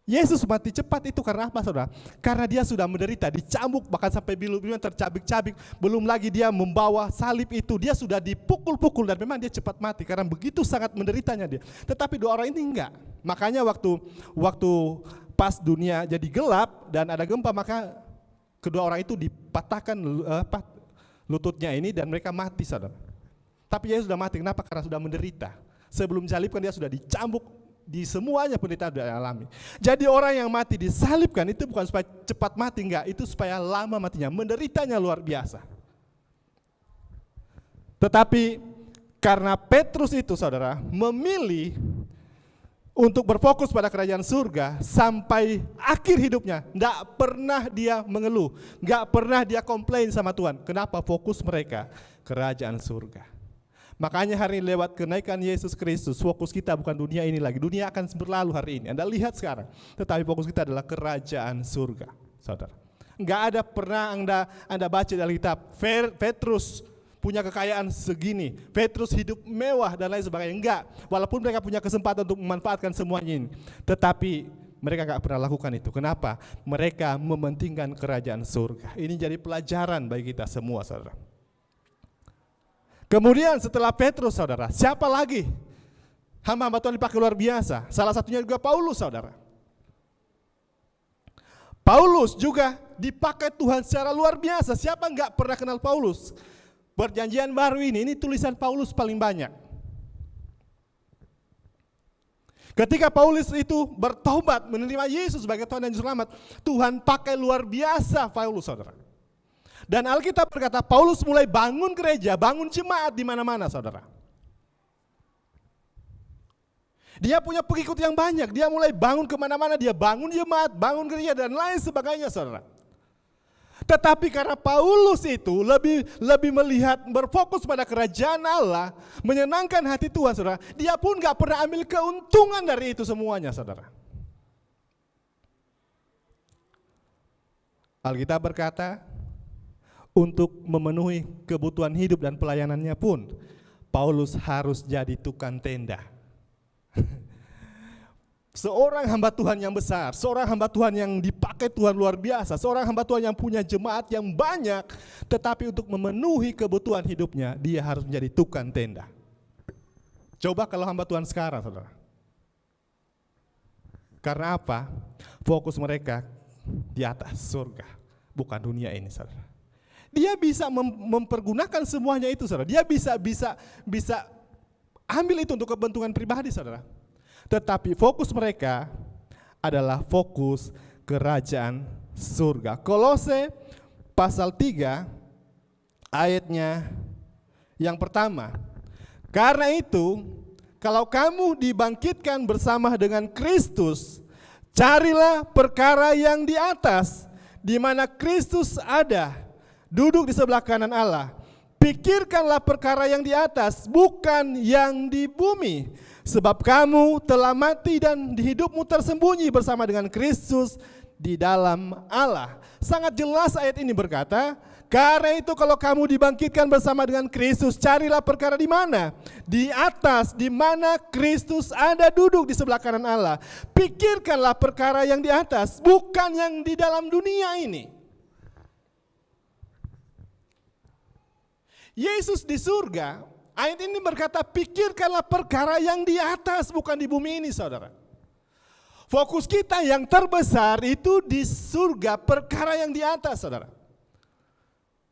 Yesus mati cepat itu karena apa, saudara? Karena dia sudah menderita, dicambuk, bahkan sampai bulu-bulunya tercabik-cabik. Belum lagi dia membawa salib itu, dia sudah dipukul-pukul, dan memang dia cepat mati karena begitu sangat menderitanya dia. Tetapi dua orang ini enggak. Makanya waktu pas dunia jadi gelap dan ada gempa, maka kedua orang itu dipatahkan lututnya ini dan mereka mati, saudara. Tapi Yesus sudah mati, kenapa? Karena sudah menderita. Sebelum disalibkan dia sudah dicambuk, di semuanya penderitaan dia alami. Jadi orang yang mati disalibkan itu bukan supaya cepat mati, enggak, itu supaya lama matinya, menderitanya luar biasa. Tetapi karena Petrus itu, saudara, memilih untuk berfokus pada kerajaan surga sampai akhir hidupnya, enggak pernah dia mengeluh, enggak pernah dia komplain sama Tuhan. Kenapa? Fokus mereka kerajaan surga. Makanya hari ini lewat kenaikan Yesus Kristus, fokus kita bukan dunia ini lagi. Dunia akan berlalu hari ini, Anda lihat sekarang. Tetapi fokus kita adalah kerajaan surga, saudara. Enggak ada pernah Anda baca dalam kitab, Petrus punya kekayaan segini, Petrus hidup mewah dan lain sebagainya. Enggak, walaupun mereka punya kesempatan untuk memanfaatkan semuanya ini. Tetapi mereka enggak pernah lakukan itu. Kenapa? Mereka mementingkan kerajaan surga. Ini jadi pelajaran bagi kita semua, saudara. Kemudian setelah Petrus, saudara, siapa lagi? Hamba-hamba Tuhan dipakai luar biasa. Salah satunya juga Paulus, saudara. Paulus juga dipakai Tuhan secara luar biasa. Siapa enggak pernah kenal Paulus? Perjanjian baru ini tulisan Paulus paling banyak. Ketika Paulus itu bertobat menerima Yesus sebagai Tuhan dan Juru Selamat, Tuhan pakai luar biasa Paulus, saudara. Dan Alkitab berkata Paulus mulai bangun gereja, bangun jemaat di mana-mana, saudara. Dia punya pengikut yang banyak, dia mulai bangun kemana-mana, dia bangun jemaat, bangun gereja dan lain sebagainya, saudara. Tetapi karena Paulus itu lebih melihat, berfokus pada kerajaan Allah, menyenangkan hati Tuhan, saudara, dia pun gak pernah ambil keuntungan dari itu semuanya, saudara. Alkitab berkata, untuk memenuhi kebutuhan hidup dan pelayanannya pun, Paulus harus jadi tukang tenda. Seorang hamba Tuhan yang besar, seorang hamba Tuhan yang dipakai Tuhan luar biasa, seorang hamba Tuhan yang punya jemaat yang banyak, tetapi untuk memenuhi kebutuhan hidupnya, dia harus menjadi tukang tenda. Coba kalau hamba Tuhan sekarang, saudara. Karena apa? Fokus mereka di atas surga, bukan dunia ini, saudara. Dia bisa mempergunakan semuanya itu, saudara. Dia bisa ambil itu untuk kepentingan pribadi, saudara. Tetapi fokus mereka adalah fokus kerajaan surga. Kolose pasal 3 ayatnya yang pertama. Karena itu, kalau kamu dibangkitkan bersama dengan Kristus, carilah perkara yang di atas, di mana Kristus ada, duduk di sebelah kanan Allah. Pikirkanlah perkara yang di atas, bukan yang di bumi. Sebab kamu telah mati dan di hidupmu tersembunyi bersama dengan Kristus di dalam Allah. Sangat jelas ayat ini berkata, karena itu kalau kamu dibangkitkan bersama dengan Kristus, carilah perkara di mana? Di atas, di mana Kristus ada duduk di sebelah kanan Allah. Pikirkanlah perkara yang di atas, bukan yang di dalam dunia ini. Yesus di surga, ayat ini berkata pikirkanlah perkara yang di atas, bukan di bumi ini, saudara. Fokus kita yang terbesar itu di surga, perkara yang di atas, saudara.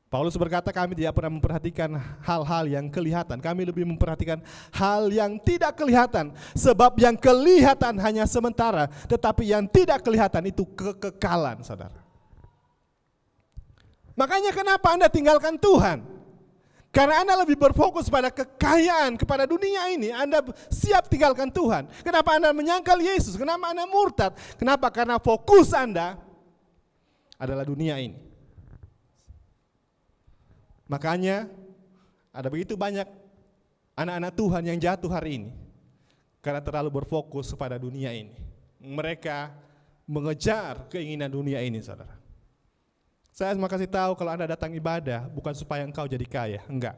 Paulus berkata kami tidak pernah memperhatikan hal-hal yang kelihatan, kami lebih memperhatikan hal yang tidak kelihatan. Sebab yang kelihatan hanya sementara, tetapi yang tidak kelihatan itu kekekalan, saudara. Makanya kenapa Anda tinggalkan Tuhan? Karena Anda lebih berfokus pada kekayaan, kepada dunia ini, Anda siap tinggalkan Tuhan. Kenapa Anda menyangkal Yesus? Kenapa Anda murtad? Kenapa? Karena fokus Anda adalah dunia ini. Makanya ada begitu banyak anak-anak Tuhan yang jatuh hari ini karena terlalu berfokus pada dunia ini. Mereka mengejar keinginan dunia ini, saudara. Saya mau kasih tahu, kalau Anda datang ibadah bukan supaya engkau jadi kaya, enggak.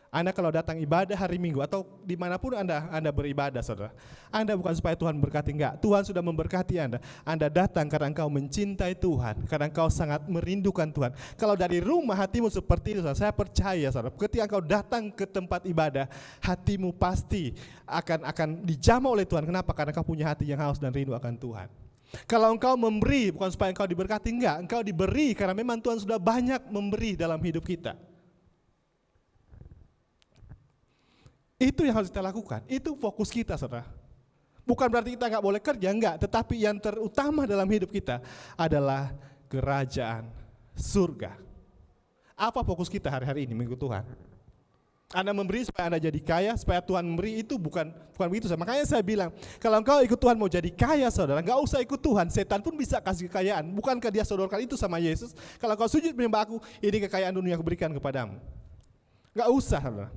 Anda kalau datang ibadah hari Minggu atau dimanapun Anda beribadah, saudara, Anda bukan supaya Tuhan berkati, enggak. Tuhan sudah memberkati Anda. Anda datang karena engkau mencintai Tuhan, karena engkau sangat merindukan Tuhan. Kalau dari rumah hatimu seperti itu, saudara, saya percaya, saudara, ketika engkau datang ke tempat ibadah, hatimu pasti akan dijamah oleh Tuhan. Kenapa? Karena engkau punya hati yang haus dan rindu akan Tuhan. Kalau engkau memberi bukan supaya engkau diberkati, enggak. Engkau diberi karena memang Tuhan sudah banyak memberi dalam hidup kita. Itu yang harus kita lakukan. Itu fokus kita, saudara. Bukan berarti kita enggak boleh kerja, enggak. Tetapi yang terutama dalam hidup kita adalah kerajaan surga. Apa fokus kita hari-hari ini mengikut Tuhan? Anda memberi supaya Anda jadi kaya, supaya Tuhan memberi, itu bukan begitu. Makanya saya bilang, kalau engkau ikut Tuhan mau jadi kaya, saudara, enggak usah ikut Tuhan. Setan pun bisa kasih kekayaan. Bukankah dia sodorkan itu sama Yesus? Kalau kau sujud menyembah aku, ini kekayaan dunia aku berikan kepadamu. Enggak usah, saudara.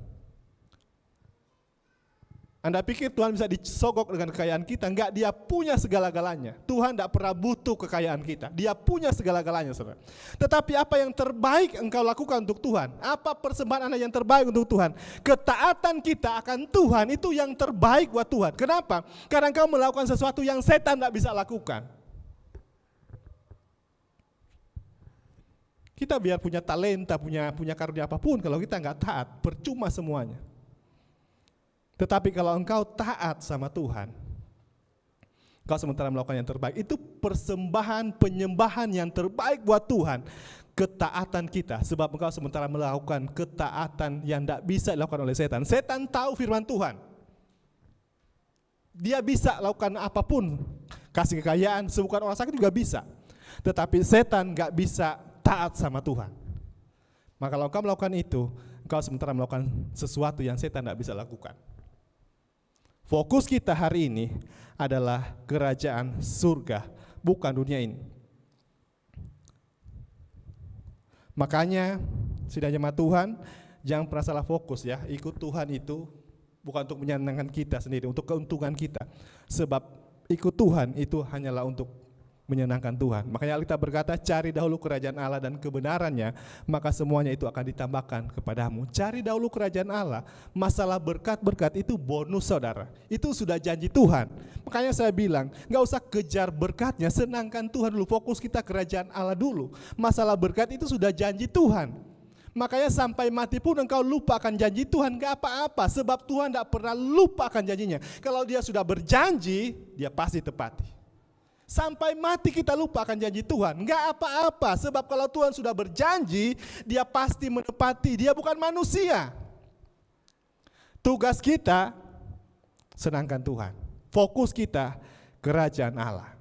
Anda pikir Tuhan bisa disogok dengan kekayaan kita? Enggak, dia punya segala-galanya. Tuhan tidak pernah butuh kekayaan kita. Dia punya segala-galanya, saudara. Tetapi apa yang terbaik engkau lakukan untuk Tuhan? Apa persembahan Anda yang terbaik untuk Tuhan? Ketaatan kita akan Tuhan itu yang terbaik buat Tuhan. Kenapa? Karena engkau melakukan sesuatu yang setan tidak bisa lakukan. Kita biar punya talenta, punya karunia apapun, kalau kita nggak taat, percuma semuanya. Tetapi kalau engkau taat sama Tuhan, engkau sementara melakukan yang terbaik, itu persembahan penyembahan yang terbaik buat Tuhan. Ketaatan kita, sebab engkau sementara melakukan ketaatan yang tidak bisa dilakukan oleh setan. Setan tahu firman Tuhan. Dia bisa lakukan apapun, kasih kekayaan, sembuhkan orang sakit juga bisa. Tetapi setan gak bisa taat sama Tuhan. Maka kalau engkau melakukan itu, engkau sementara melakukan sesuatu yang setan gak bisa lakukan. Fokus kita hari ini adalah kerajaan surga, bukan dunia ini. Makanya, sidang jemaat Tuhan, jangan pernah salah fokus ya. Ikut Tuhan itu bukan untuk menyenangkan kita sendiri, untuk keuntungan kita. Sebab ikut Tuhan itu hanyalah untuk menyenangkan Tuhan. Makanya Alkitab berkata, cari dahulu kerajaan Allah dan kebenarannya, maka semuanya itu akan ditambahkan kepadamu. Cari dahulu kerajaan Allah. Masalah berkat-berkat itu bonus saudara. Itu sudah janji Tuhan. Makanya saya bilang, gak usah kejar berkatnya, senangkan Tuhan dulu. Fokus kita kerajaan Allah dulu. Masalah berkat itu sudah janji Tuhan. Makanya sampai mati pun engkau lupa akan janji Tuhan, gak apa-apa. Sebab Tuhan gak pernah lupa akan janjinya. Kalau dia sudah berjanji, dia pasti tepati. Sampai mati kita lupa akan janji Tuhan, enggak apa-apa. Sebab kalau Tuhan sudah berjanji, dia pasti menepati. Dia bukan manusia. Tugas kita senangkan Tuhan. Fokus kita kerajaan Allah.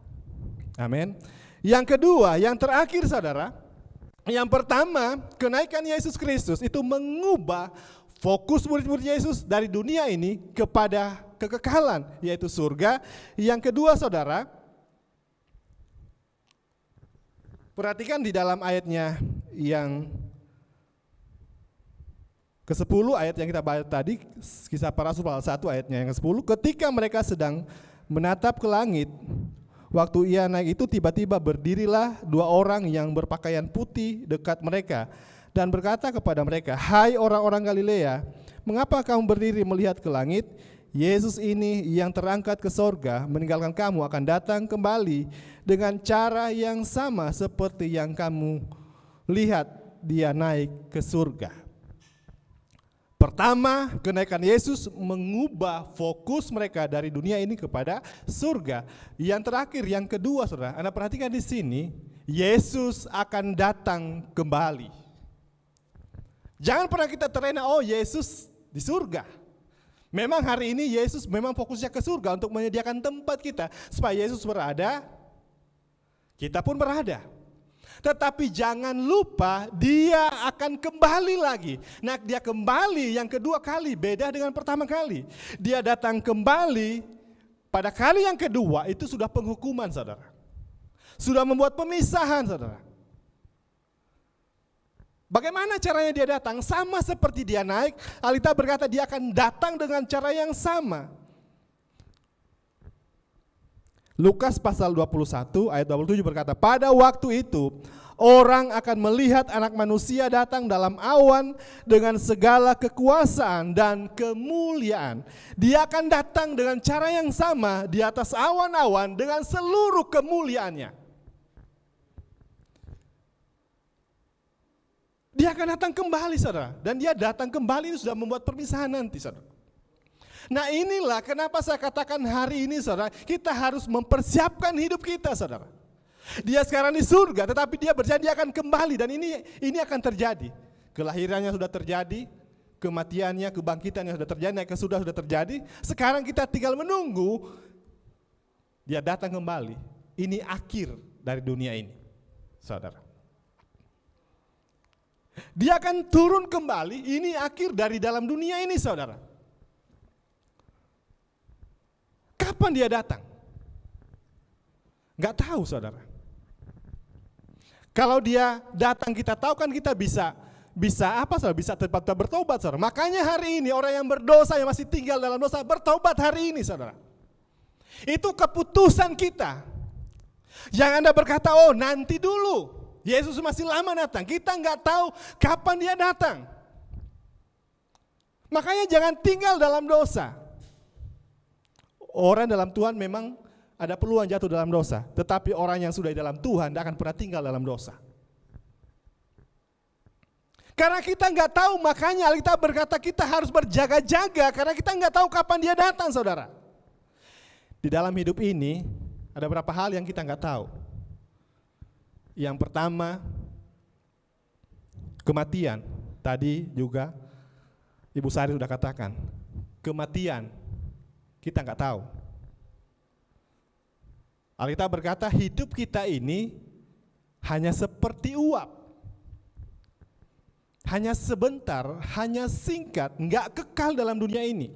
Amin. Yang kedua, yang terakhir saudara. Yang pertama, kenaikan Yesus Kristus itu mengubah fokus murid-murid Yesus dari dunia ini kepada kekekalan, yaitu surga. Yang kedua saudara, perhatikan di dalam ayatnya yang ke-10, ayat yang kita baca tadi, Kisah Para Rasul pasal 1 ayatnya yang ke-10. Ketika mereka sedang menatap ke langit, waktu ia naik itu tiba-tiba berdirilah dua orang yang berpakaian putih dekat mereka dan berkata kepada mereka, "Hai orang-orang Galilea, mengapa kamu berdiri melihat ke langit? Yesus ini yang terangkat ke sorga meninggalkan kamu akan datang kembali dengan cara yang sama seperti yang kamu lihat dia naik ke surga." Pertama, kenaikan Yesus mengubah fokus mereka dari dunia ini kepada surga. Yang terakhir, yang kedua saudara, Anda perhatikan di sini, Yesus akan datang kembali. Jangan pernah kita terlena, oh Yesus di surga. Memang hari ini Yesus memang fokusnya ke surga untuk menyediakan tempat kita supaya Yesus berada, kita pun berada. Tetapi jangan lupa dia akan kembali lagi. Nah, dia kembali yang kedua kali beda dengan pertama kali. Dia datang kembali pada kali yang kedua itu sudah penghukuman saudara. Sudah membuat pemisahan saudara. Bagaimana caranya dia datang? Sama seperti dia naik, Alkitab berkata dia akan datang dengan cara yang sama. Lukas pasal 21 ayat 27 berkata, pada waktu itu orang akan melihat anak manusia datang dalam awan dengan segala kekuasaan dan kemuliaan. Dia akan datang dengan cara yang sama di atas awan-awan dengan seluruh kemuliaannya. Dia akan datang kembali saudara. Dan dia datang kembali ini sudah membuat perpisahan nanti saudara. Nah inilah kenapa saya katakan hari ini saudara, kita harus mempersiapkan hidup kita saudara. Dia sekarang di surga tetapi dia berjanji akan kembali dan ini akan terjadi. Kelahirannya sudah terjadi, kematiannya, kebangkitannya sudah terjadi, naik ke surga sudah terjadi. Sekarang kita tinggal menunggu dia datang kembali. Ini akhir dari dunia ini saudara. Dia akan turun kembali, ini akhir dari dalam dunia ini saudara. Kapan dia datang? Gak tahu saudara. Kalau dia datang kita tahu kan kita bisa apa saudara? Bisa terpaksa bertobat saudara. Makanya hari ini orang yang berdosa yang masih tinggal dalam dosa bertobat hari ini saudara. Itu keputusan kita. Jangan Anda berkata oh nanti dulu. Yesus masih lama datang, kita nggak tahu kapan dia datang. Makanya jangan tinggal dalam dosa. Orang dalam Tuhan memang ada peluang jatuh dalam dosa, tetapi orang yang sudah di dalam Tuhan tidak akan pernah tinggal dalam dosa. Karena kita nggak tahu, makanya Alkitab berkata kita harus berjaga-jaga karena kita nggak tahu kapan dia datang, saudara. Di dalam hidup ini ada beberapa hal yang kita nggak tahu. Yang pertama, kematian. Tadi juga Ibu Sari sudah katakan, kematian kita nggak tahu. Alkitab berkata hidup kita ini hanya seperti uap. Hanya sebentar, hanya singkat, nggak kekal dalam dunia ini.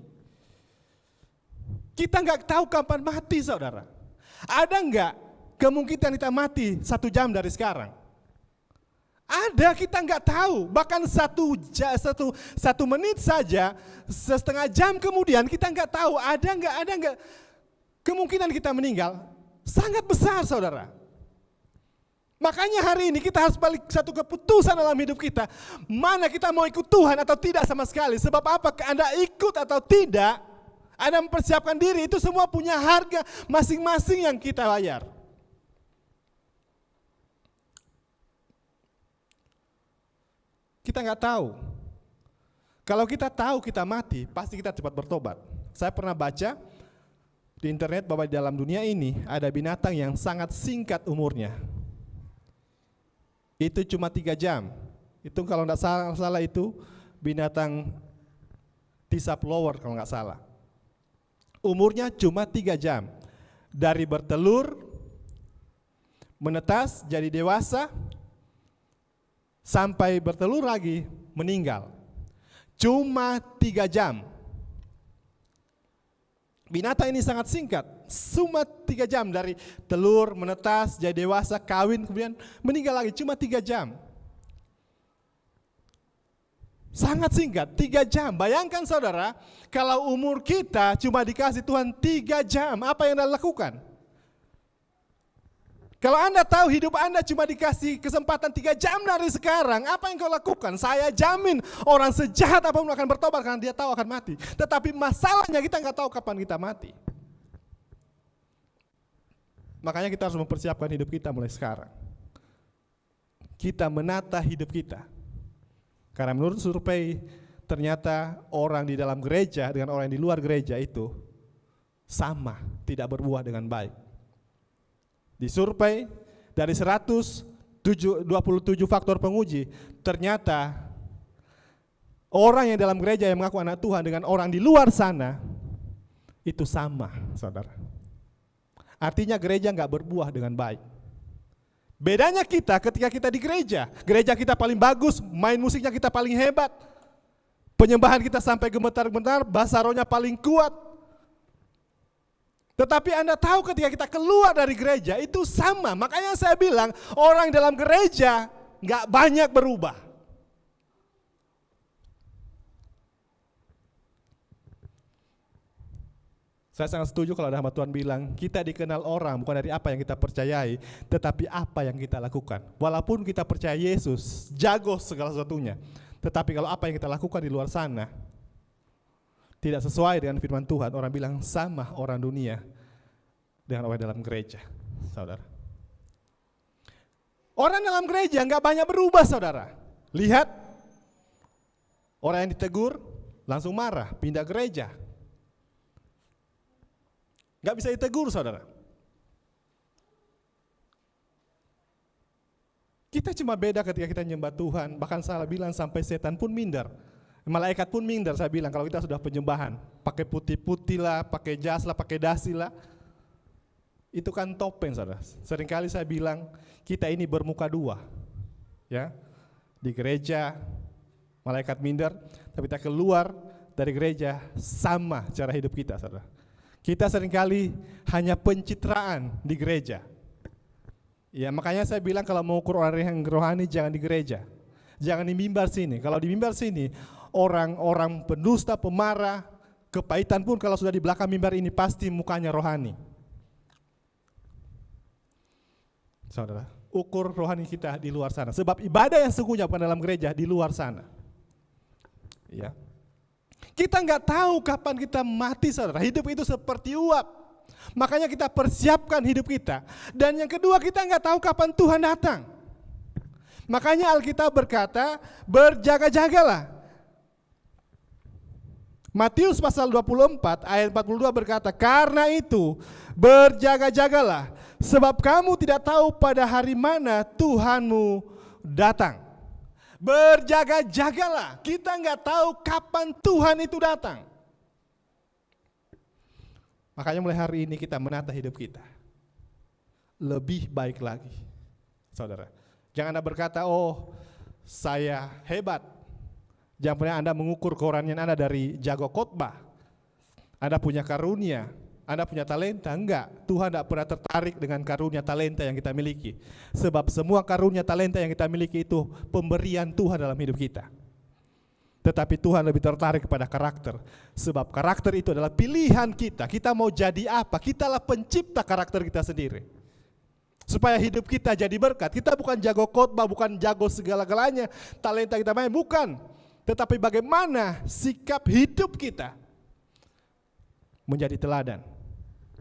Kita nggak tahu kapan mati, saudara. Ada nggak kemungkinan kita mati 1 jam dari sekarang? Ada, kita nggak tahu. Bahkan satu menit saja, setengah jam kemudian kita nggak tahu. Ada nggak kemungkinan kita meninggal sangat besar, saudara. Makanya hari ini kita harus balik satu keputusan dalam hidup kita. Mana kita mau ikut Tuhan atau tidak sama sekali. Sebab apa? Anda ikut atau tidak, Anda mempersiapkan diri, itu semua punya harga masing-masing yang kita bayar. Kita nggak tahu. Kalau kita tahu kita mati, pasti kita cepat bertobat. Saya pernah baca di internet bahwa di dalam dunia ini ada binatang yang sangat singkat umurnya. Itu cuma 3 jam. Itu kalau nggak salah itu binatang tisap lower kalau nggak salah. Umurnya cuma 3 jam. Dari bertelur, menetas, jadi dewasa, sampai bertelur lagi, meninggal. Cuma 3 jam. Binatang ini sangat singkat, cuma 3 jam dari telur, menetas, jadi dewasa, kawin, kemudian meninggal lagi, cuma 3 jam. Sangat singkat, 3 jam. Bayangkan saudara, kalau umur kita cuma dikasih Tuhan 3 jam, apa yang Anda lakukan? Kalau Anda tahu hidup Anda cuma dikasih kesempatan 3 jam dari sekarang, apa yang kau lakukan? Saya jamin orang sejahat apapun akan bertobat karena dia tahu akan mati. Tetapi masalahnya kita nggak tahu kapan kita mati. Makanya kita harus mempersiapkan hidup kita mulai sekarang. Kita menata hidup kita. Karena menurut survei, ternyata orang di dalam gereja dengan orang yang di luar gereja itu sama, tidak berbuah dengan baik. Di survei dari 127 faktor penguji, ternyata orang yang dalam gereja yang mengaku anak Tuhan dengan orang di luar sana itu sama, saudara. Artinya gereja nggak berbuah dengan baik. Bedanya kita ketika kita di gereja kita paling bagus, main musiknya kita paling hebat, penyembahan kita sampai gemetar-gemetar, bahasa rohnya paling kuat. Tetapi Anda tahu ketika kita keluar dari gereja itu sama. Makanya saya bilang orang dalam gereja nggak banyak berubah. Saya sangat setuju kalau ada hamba Tuhan bilang kita dikenal orang bukan dari apa yang kita percayai, tetapi apa yang kita lakukan. Walaupun kita percaya Yesus, jago segala sesuatunya, tetapi kalau apa yang kita lakukan di luar sana tidak sesuai dengan firman Tuhan, orang bilang sama orang dunia dengan orang dalam gereja, saudara. Orang dalam gereja nggak banyak berubah, saudara. Lihat, orang yang ditegur langsung marah, pindah gereja. Nggak bisa ditegur, saudara. Kita cuma beda ketika kita nyembah Tuhan, bahkan salah bilang sampai setan pun minder. Malaikat pun minder, saya bilang kalau kita sudah penyembahan, pakai putih-putih lah, pakai jas lah, pakai dasi lah, itu kan topeng, saudara. Seringkali saya bilang kita ini bermuka dua, ya. Di gereja malaikat minder, tapi kita keluar dari gereja sama cara hidup kita, saudara. Kita seringkali hanya pencitraan di gereja. Ya, makanya saya bilang kalau mau ukur orang yang rohani jangan di gereja. Jangan di mimbar sini. Kalau di mimbar sini orang-orang pendusta, pemarah, kepahitan pun kalau sudah di belakang mimbar ini pasti mukanya rohani. Saudara, ukur rohani kita di luar sana. Sebab ibadah yang sesungguhnya bukan dalam gereja, di luar sana. Ya. Kita nggak tahu kapan kita mati, saudara. Hidup itu seperti uap. Makanya kita persiapkan hidup kita. Dan yang kedua, kita nggak tahu kapan Tuhan datang. Makanya Alkitab berkata, berjaga-jagalah. Matius pasal 24 ayat 42 berkata, karena itu berjaga-jagalah, sebab kamu tidak tahu pada hari mana Tuhanmu datang. Berjaga-jagalah, kita nggak tahu kapan Tuhan itu datang. Makanya mulai hari ini kita menata hidup kita lebih baik lagi, saudara. Jangan Anda berkata, oh saya hebat. Jangan pernah Anda mengukur kerohanian Anda dari jago khotbah. Anda punya karunia, Anda punya talenta. Enggak, Tuhan tidak pernah tertarik dengan karunia talenta yang kita miliki. Sebab semua karunia talenta yang kita miliki itu pemberian Tuhan dalam hidup kita. Tetapi Tuhan lebih tertarik kepada karakter. Sebab karakter itu adalah pilihan kita. Kita mau jadi apa? Kitalah pencipta karakter kita sendiri. Supaya hidup kita jadi berkat. Kita bukan jago khotbah, bukan jago segala-galanya. Talenta kita main, bukan. Tetapi bagaimana sikap hidup kita menjadi teladan.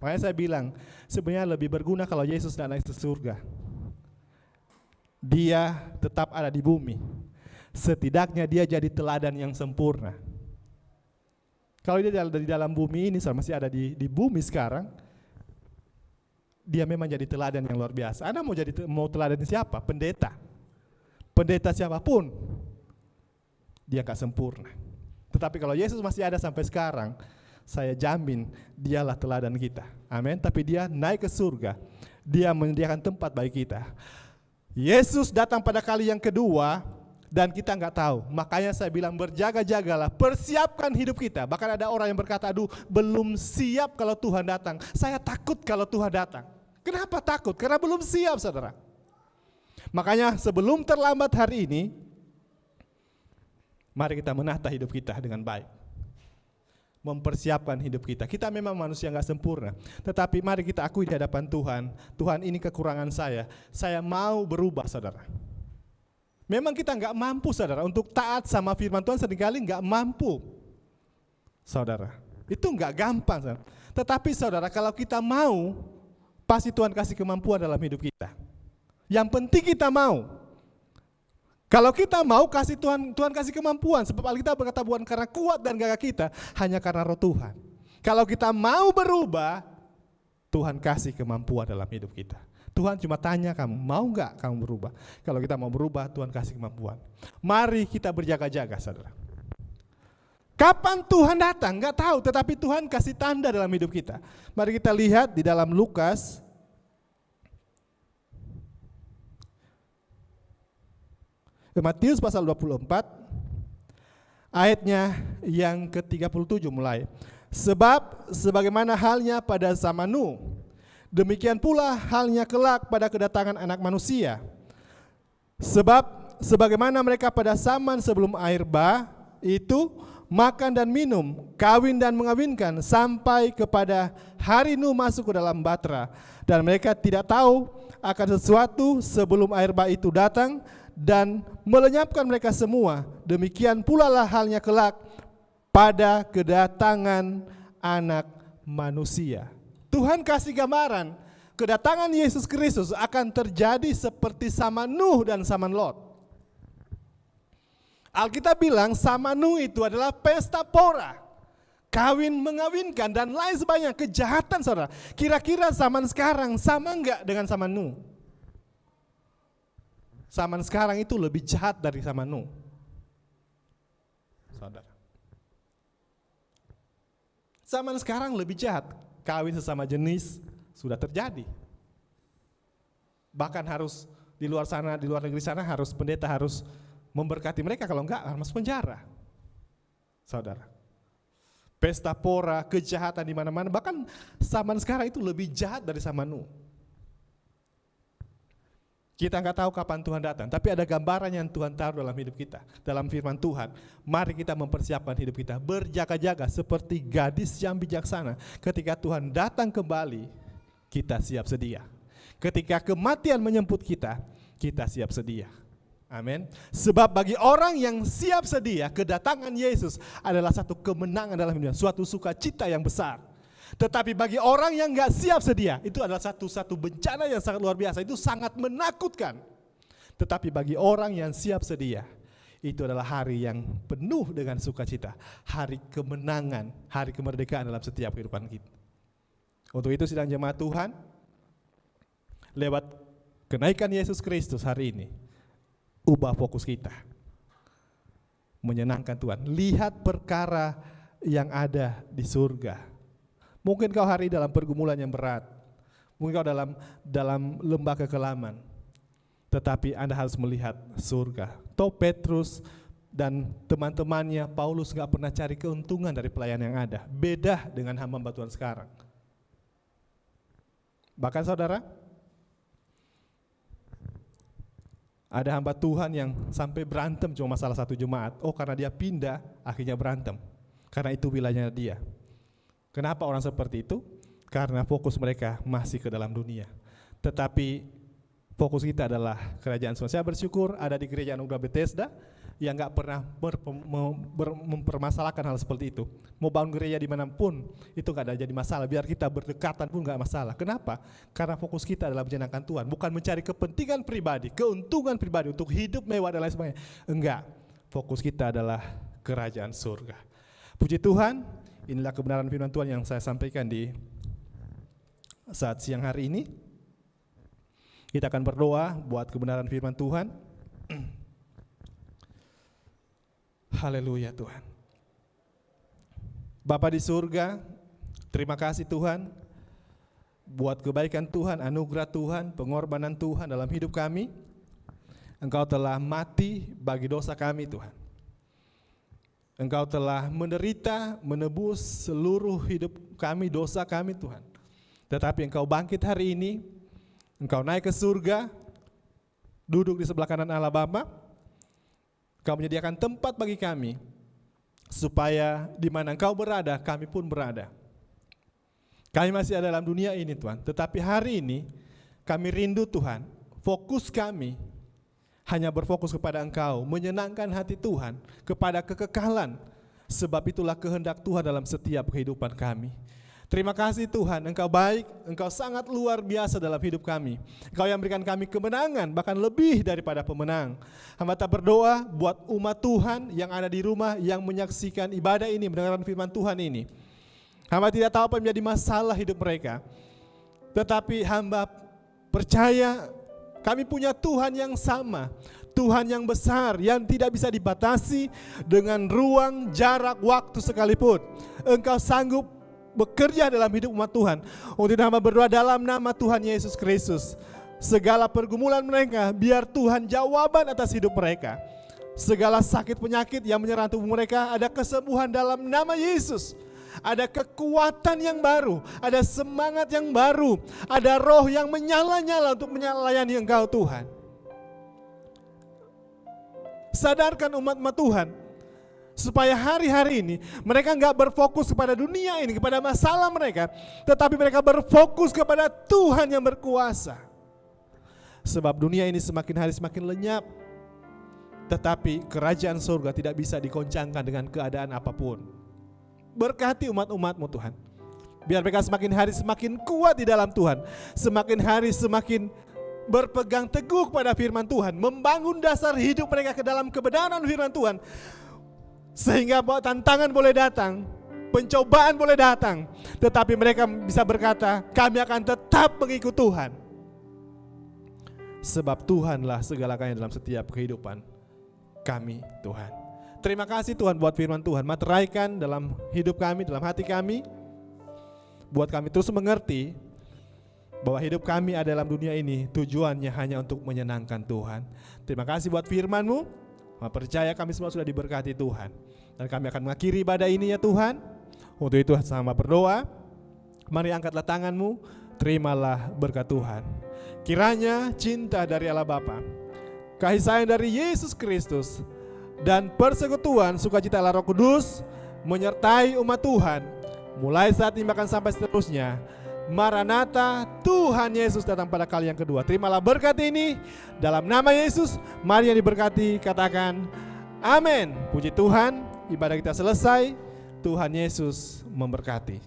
Makanya saya bilang, sebenarnya lebih berguna kalau Yesus tidak naik ke surga. Dia tetap ada di bumi. Setidaknya dia jadi teladan yang sempurna. Kalau dia di dalam bumi ini, masih ada di bumi sekarang, dia memang jadi teladan yang luar biasa. Anda mau teladan siapa? Pendeta. Pendeta siapapun, dia gak sempurna. Tetapi kalau Yesus masih ada sampai sekarang, saya jamin dialah teladan kita. Amin. Tapi dia naik ke surga, dia menyediakan tempat bagi kita. Yesus datang pada kali yang kedua, dan kita nggak tahu. Makanya saya bilang berjaga-jagalah, persiapkan hidup kita. Bahkan ada orang yang berkata, aduh belum siap kalau Tuhan datang. Saya takut kalau Tuhan datang. Kenapa takut? Karena belum siap, saudara. Makanya sebelum terlambat hari ini, mari kita menata hidup kita dengan baik. Mempersiapkan hidup kita. Kita memang manusia nggak sempurna. Tetapi mari kita akui di hadapan Tuhan. Tuhan, ini kekurangan saya. Saya mau berubah, saudara. Memang kita nggak mampu, saudara, untuk taat sama firman Tuhan seringkali nggak mampu, saudara. Itu nggak gampang, saudara. Tetapi saudara, kalau kita mau, pasti Tuhan kasih kemampuan dalam hidup kita. Yang penting kita mau. Kalau kita mau, kasih Tuhan kasih kemampuan. Sebab Alkitab berkata bukan karena kuat dan gagah kita, hanya karena roh Tuhan. Kalau kita mau berubah, Tuhan kasih kemampuan dalam hidup kita. Tuhan cuma tanya kamu, mau nggak kamu berubah? Kalau kita mau berubah, Tuhan kasih kemampuan. Mari kita berjaga-jaga, saudara. Kapan Tuhan datang? Nggak tahu, tetapi Tuhan kasih tanda dalam hidup kita. Mari kita lihat di dalam Lukas. Matius pasal 24, ayatnya yang ke-37 mulai. Sebab sebagaimana halnya pada zaman Nuh, demikian pula halnya kelak pada kedatangan Anak Manusia. Sebab sebagaimana mereka pada zaman sebelum air bah itu makan dan minum, kawin dan mengawinkan, sampai kepada hari Nuh masuk ke dalam batra, dan mereka tidak tahu akan sesuatu sebelum air bah itu datang dan melenyapkan mereka semua. Demikian pula lah halnya kelak pada kedatangan Anak Manusia. Tuhan kasih gambaran kedatangan Yesus Kristus akan terjadi seperti zaman Nuh dan zaman Lot. Alkitab bilang zaman Nuh itu adalah pesta pora, kawin mengawinkan dan lain sebagainya, kejahatan, saudara. Kira-kira zaman sekarang sama enggak dengan zaman Nuh? Zaman sekarang itu lebih jahat dari zaman Nuh, saudara. Zaman sekarang lebih jahat. Kawin sesama jenis sudah terjadi. Bahkan harus di luar sana, di luar negeri sana, harus pendeta harus memberkati mereka, kalau enggak harus masuk penjara, saudara. Pesta pora, kejahatan di mana-mana. Bahkan zaman sekarang itu lebih jahat dari zaman Nuh. Kita nggak tahu kapan Tuhan datang, tapi ada gambaran yang Tuhan taruh dalam hidup kita, dalam firman Tuhan. Mari kita mempersiapkan hidup kita, berjaga-jaga seperti gadis yang bijaksana. Ketika Tuhan datang kembali, kita siap sedia. Ketika kematian menjemput kita, kita siap sedia. Amin. Sebab bagi orang yang siap sedia, kedatangan Yesus adalah satu kemenangan dalam hidupnya, suatu sukacita yang besar. Tetapi bagi orang yang gak siap sedia, itu adalah satu bencana yang sangat luar biasa. Itu sangat menakutkan. Tetapi bagi orang yang siap sedia, itu adalah hari yang penuh dengan sukacita, hari kemenangan, hari kemerdekaan dalam setiap kehidupan kita. Untuk itu sidang jemaat Tuhan, lewat kenaikan Yesus Kristus hari ini, ubah fokus kita, menyenangkan Tuhan. Lihat perkara yang ada di surga. Mungkin kau hari dalam pergumulan yang berat, mungkin kau dalam lembah kekelaman, tetapi Anda harus melihat surga. Toh Petrus dan teman-temannya Paulus gak pernah cari keuntungan dari pelayanan yang ada. Beda dengan hamba Tuhan sekarang. Bahkan saudara, ada hamba Tuhan yang sampai berantem cuma masalah satu jemaat. Oh, karena dia pindah akhirnya berantem, karena itu wilayahnya dia. Kenapa orang seperti itu? Karena fokus mereka masih ke dalam dunia. Tetapi fokus kita adalah kerajaan surga. Saya bersyukur ada di gereja Anugerah Bethesda yang gak pernah mempermasalahkan hal seperti itu. Mau bangun gereja dimanapun itu gak ada jadi masalah. Biar kita berdekatan pun gak masalah. Kenapa? Karena fokus kita adalah menyenangkan Tuhan, bukan mencari kepentingan pribadi, keuntungan pribadi untuk hidup mewah dan lain sebagainya. Enggak, fokus kita adalah kerajaan surga. Puji Tuhan, inilah kebenaran firman Tuhan yang saya sampaikan di saat siang hari ini. Kita akan berdoa buat kebenaran firman Tuhan. Haleluya Tuhan. Bapa di surga, terima kasih Tuhan buat kebaikan Tuhan, anugerah Tuhan, pengorbanan Tuhan dalam hidup kami. Engkau telah mati bagi dosa kami Tuhan. Engkau telah menderita, menebus seluruh hidup kami, dosa kami Tuhan. Tetapi Engkau bangkit hari ini, Engkau naik ke surga, duduk di sebelah kanan Allah Bapa. Engkau menyediakan tempat bagi kami, supaya di mana Engkau berada, kami pun berada. Kami masih ada dalam dunia ini Tuhan, tetapi hari ini kami rindu Tuhan, fokus kami hanya berfokus kepada Engkau, menyenangkan hati Tuhan, kepada kekekalan, sebab itulah kehendak Tuhan dalam setiap kehidupan kami. Terima kasih Tuhan, Engkau baik, Engkau sangat luar biasa dalam hidup kami. Engkau yang berikan kami kemenangan, bahkan lebih daripada pemenang. Hamba tak berdoa buat umat Tuhan yang ada di rumah, yang menyaksikan ibadah ini, mendengarkan firman Tuhan ini. Hamba tidak tahu apa yang menjadi masalah hidup mereka, tetapi hamba percaya kami punya Tuhan yang sama, Tuhan yang besar, yang tidak bisa dibatasi dengan ruang, jarak, waktu sekalipun. Engkau sanggup bekerja dalam hidup umat Tuhan. Untuk itu hamba berdoa dalam nama Tuhan Yesus Kristus, segala pergumulan mereka, biar Tuhan jawaban atas hidup mereka. Segala sakit penyakit yang menyerang tubuh mereka, ada kesembuhan dalam nama Yesus. Ada kekuatan yang baru, ada semangat yang baru, ada roh yang menyala-nyala untuk melayani Engkau Tuhan. Sadarkan umat-umat Tuhan, supaya hari-hari ini mereka enggak berfokus kepada dunia ini, kepada masalah mereka, tetapi mereka berfokus kepada Tuhan yang berkuasa. Sebab dunia ini semakin hari semakin lenyap, tetapi kerajaan surga tidak bisa digoncangkan dengan keadaan apapun. Berkati umat-umat-Mu Tuhan, biar mereka semakin hari semakin kuat di dalam Tuhan, semakin hari semakin berpegang teguh pada firman Tuhan, membangun dasar hidup mereka ke dalam kebenaran firman Tuhan. Sehingga bahwa tantangan boleh datang, pencobaan boleh datang, tetapi mereka bisa berkata, kami akan tetap mengikut Tuhan. Sebab Tuhanlah segala-galanya dalam setiap kehidupan kami Tuhan. Terima kasih Tuhan buat firman Tuhan, materaikan dalam hidup kami, dalam hati kami, buat kami terus mengerti bahwa hidup kami ada dalam dunia ini tujuannya hanya untuk menyenangkan Tuhan. Terima kasih buat firman-Mu. Percaya kami semua sudah diberkati Tuhan, dan kami akan mengakhiri ibadah ini ya Tuhan. Untuk itu sama berdoa, mari angkatlah tanganmu, terimalah berkat Tuhan. Kiranya cinta dari Allah Bapa, kasih sayang dari Yesus Kristus, dan persekutuan sukacita Allah Roh Kudus menyertai umat Tuhan mulai saat ini bahkan sampai seterusnya. Maranatha, Tuhan Yesus datang pada kali yang kedua. Terimalah berkat ini dalam nama Yesus. Mari yang diberkati katakan amin. Puji Tuhan, ibadah kita selesai. Tuhan Yesus memberkati.